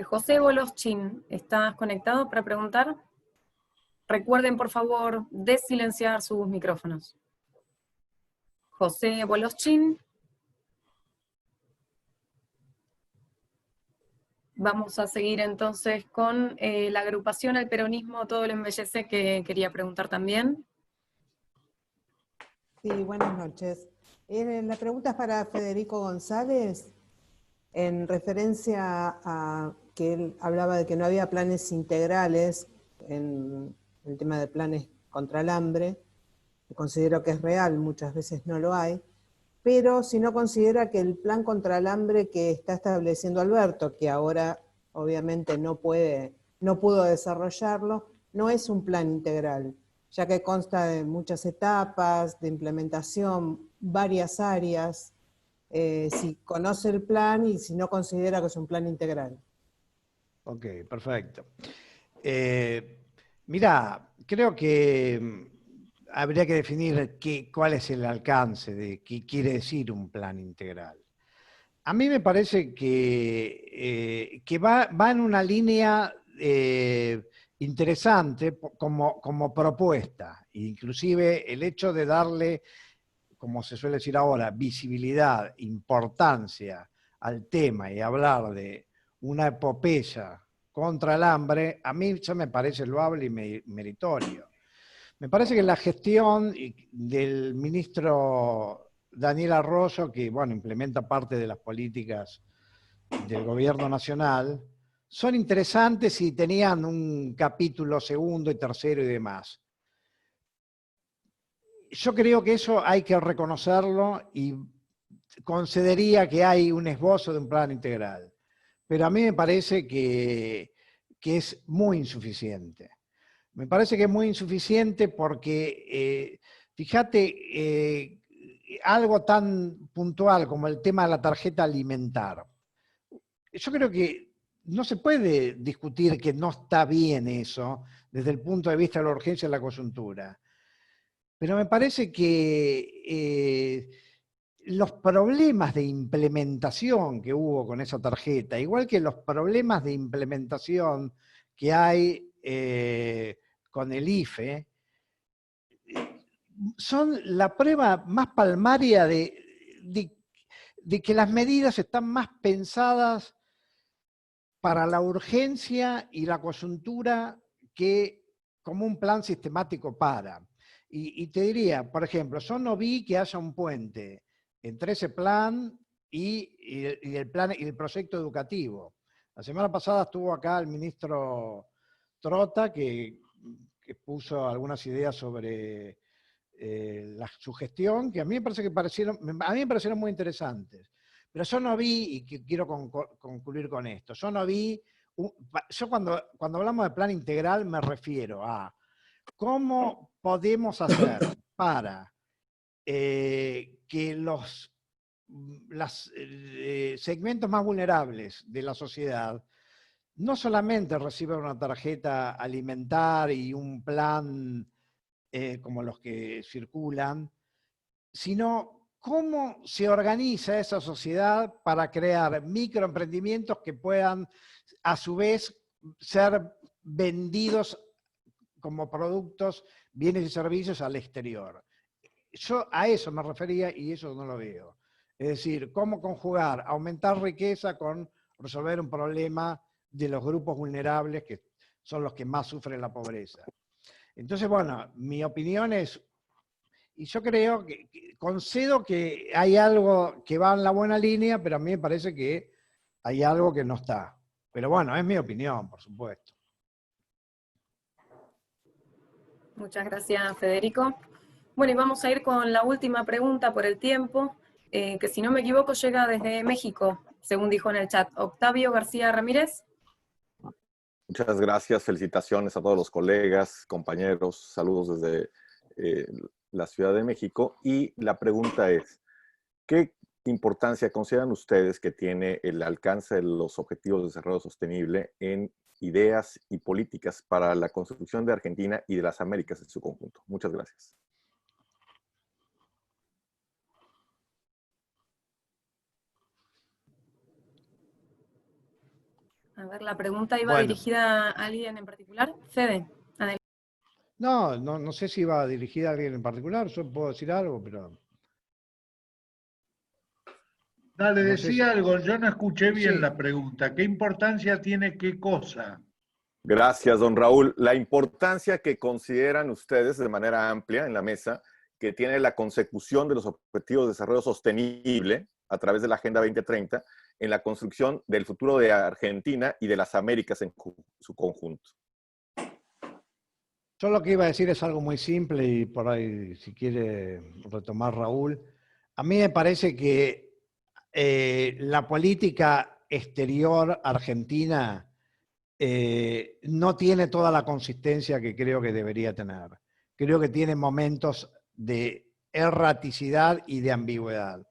José Boloschin, ¿estás conectado para preguntar? Recuerden, por favor, desilenciar sus micrófonos. José Boloschin. Vamos a seguir entonces con la agrupación El Peronismo Todo lo Embellece, que quería preguntar también.
Sí, buenas noches. La pregunta es para Federico González, en referencia a que él hablaba de que no había planes integrales en el tema de planes contra el hambre. Considero que es real, muchas veces no lo hay, pero si no considera que el plan contra el hambre que está estableciendo Alberto, que ahora obviamente no pudo desarrollarlo, no es un plan integral, ya que consta de muchas etapas de implementación, varias áreas, si conoce el plan y si no considera que es un plan integral.
Ok, perfecto. Mira, creo que habría que definir cuál es el alcance de qué quiere decir un plan integral. A mí me parece que va en una línea interesante como propuesta. Inclusive el hecho de darle, como se suele decir ahora, visibilidad, importancia al tema y hablar de una epopeya contra el hambre, a mí eso me parece loable y meritorio. Me parece que la gestión del ministro Daniel Arroyo, que bueno, implementa parte de las políticas del gobierno nacional, son interesantes y tenían un capítulo segundo y tercero y demás. Yo creo que eso hay que reconocerlo y concedería que hay un esbozo de un plan integral. Pero a mí me parece que es muy insuficiente. Me parece que es muy insuficiente porque, fíjate, algo tan puntual como el tema de la tarjeta alimentar. Yo creo que no se puede discutir que no está bien eso desde el punto de vista de la urgencia de la coyuntura. Pero me parece que los problemas de implementación que hubo con esa tarjeta, igual que los problemas de implementación que hay con el IFE, son la prueba más palmaria de que las medidas están más pensadas para la urgencia y la coyuntura que como un plan sistemático para. Y te diría, por ejemplo, yo no vi que haya un puente entre ese plan y el proyecto educativo. La semana pasada estuvo acá el ministro Trota, que puso algunas ideas sobre su gestión, que a mí me parecieron muy interesantes. Pero yo no vi, y quiero concluir con esto, yo no vi, yo cuando hablamos de plan integral me refiero a cómo podemos hacer para que los segmentos más vulnerables de la sociedad no solamente reciban una tarjeta alimentar y un plan como los que circulan, sino cómo se organiza esa sociedad para crear microemprendimientos que puedan a su vez ser vendidos como productos, bienes y servicios al exterior. Yo a eso me refería y eso no lo veo. Es decir, cómo conjugar, aumentar riqueza con resolver un problema de los grupos vulnerables que son los que más sufren la pobreza. Entonces, bueno, mi opinión es, y yo creo que concedo que hay algo que va en la buena línea, pero a mí me parece que hay algo que no está. Pero bueno, es mi opinión, por supuesto.
Muchas gracias, Federico. Bueno, y vamos a ir con la última pregunta por el tiempo, que si no me equivoco llega desde México, según dijo en el chat. Octavio García Ramírez.
Muchas gracias, felicitaciones a todos los colegas, compañeros, saludos desde la Ciudad de México. Y la pregunta es, ¿qué importancia consideran ustedes que tiene el alcance de los objetivos de desarrollo sostenible en ideas y políticas para la construcción de Argentina y de las Américas en su conjunto? Muchas gracias.
A ver, la pregunta iba dirigida a alguien en particular. Fede, adelante.
No sé si iba dirigida a alguien en particular, yo puedo decir algo, pero...
Dale,
No
decía
sé si...
algo, yo no escuché bien
Sí.
la pregunta. ¿Qué importancia tiene qué cosa?
Gracias, don Raúl. La importancia que consideran ustedes de manera amplia en la mesa, que tiene la consecución de los objetivos de desarrollo sostenible a través de la Agenda 2030 en la construcción del futuro de Argentina y de las Américas en su conjunto.
Yo lo que iba a decir es algo muy simple y por ahí, si quiere retomar Raúl, a mí me parece que la política exterior argentina no tiene toda la consistencia que creo que debería tener. Creo que tiene momentos de erraticidad y de ambigüedad.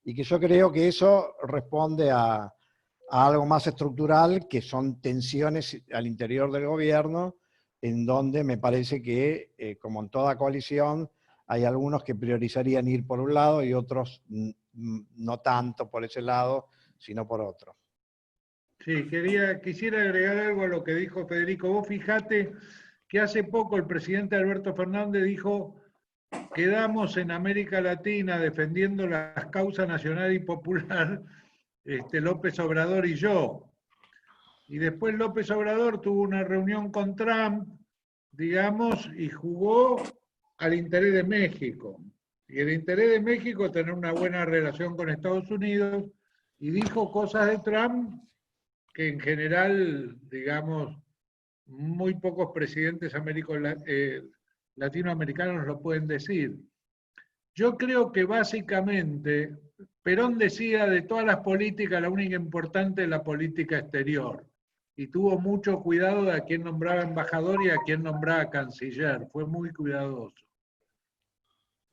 Y que yo creo que eso responde a algo más estructural, que son tensiones al interior del gobierno, en donde me parece que, como en toda coalición, hay algunos que priorizarían ir por un lado y otros no tanto por ese lado, sino por otro.
Sí, quisiera agregar algo a lo que dijo Federico. Vos fijate que hace poco el presidente Alberto Fernández dijo: quedamos en América Latina defendiendo las causas nacional y popular, López Obrador y yo. y después López Obrador tuvo una reunión con Trump, digamos, y jugó al interés de México. Y el interés de México es tener una buena relación con Estados Unidos, y dijo cosas de Trump que en general, digamos, muy pocos presidentes latinoamericanos lo pueden decir. Yo creo que básicamente Perón decía de todas las políticas, la única importante es la política exterior. Y tuvo mucho cuidado de a quién nombraba embajador y a quién nombraba canciller. Fue muy cuidadoso.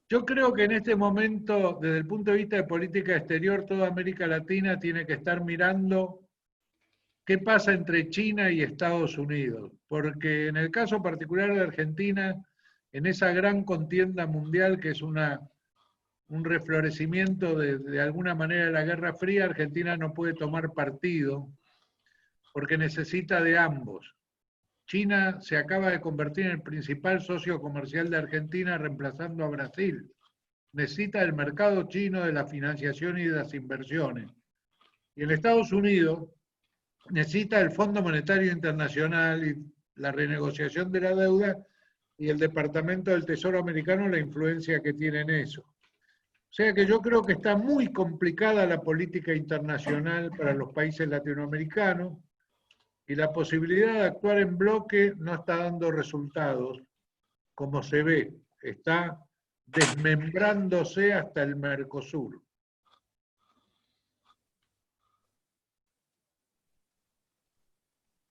Yo creo que en este momento, desde el punto de vista de política exterior, toda América Latina tiene que estar mirando qué pasa entre China y Estados Unidos. Porque en el caso particular de Argentina, en esa gran contienda mundial que es un reflorecimiento de alguna manera de la Guerra Fría, Argentina no puede tomar partido porque necesita de ambos. China se acaba de convertir en el principal socio comercial de Argentina, reemplazando a Brasil. Necesita el mercado chino de la financiación y de las inversiones. Y en Estados Unidos necesita el Fondo Monetario Internacional y la renegociación de la deuda, y el Departamento del Tesoro americano la influencia que tiene en eso. O sea que yo creo que está muy complicada la política internacional para los países latinoamericanos, y la posibilidad de actuar en bloque no está dando resultados, como se ve, está desmembrándose hasta el Mercosur.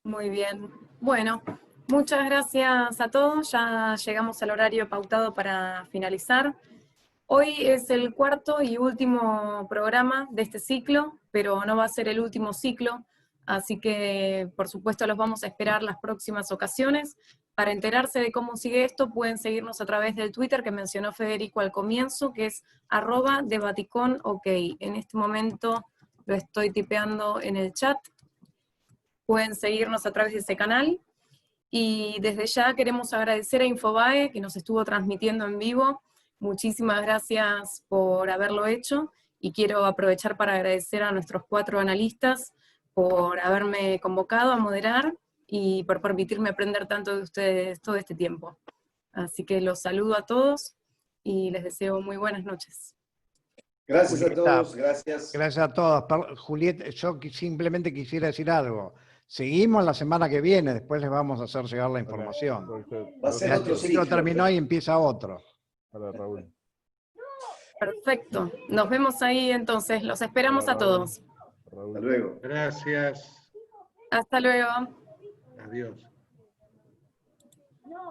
Muy bien. Bueno, muchas gracias a todos. Ya llegamos al horario pautado para finalizar. Hoy es el cuarto y último programa de este ciclo, pero no va a ser el último ciclo, así que por supuesto los vamos a esperar las próximas ocasiones. Para enterarse de cómo sigue esto, pueden seguirnos a través del Twitter que mencionó Federico al comienzo, que es @debaticonok. En este momento lo estoy tipeando en el chat. Pueden seguirnos a través de ese canal. Y desde ya queremos agradecer a Infobae, que nos estuvo transmitiendo en vivo. Muchísimas gracias por haberlo hecho, y quiero aprovechar para agradecer a nuestros 4 analistas por haberme convocado a moderar y por permitirme aprender tanto de ustedes todo este tiempo. Así que los saludo a todos y les deseo muy buenas noches.
Gracias a
Julieta,
todos, gracias.
Gracias a todos. Julieta, yo simplemente quisiera decir algo. Seguimos la semana que viene, después les vamos a hacer llegar la información.
Va a ser otro
El ciclo
ciclo.
terminó y empieza otro.
Hola, Raúl.
Perfecto. Nos vemos ahí entonces. Los esperamos a todos.
Hasta luego.
Gracias.
Hasta luego.
Adiós.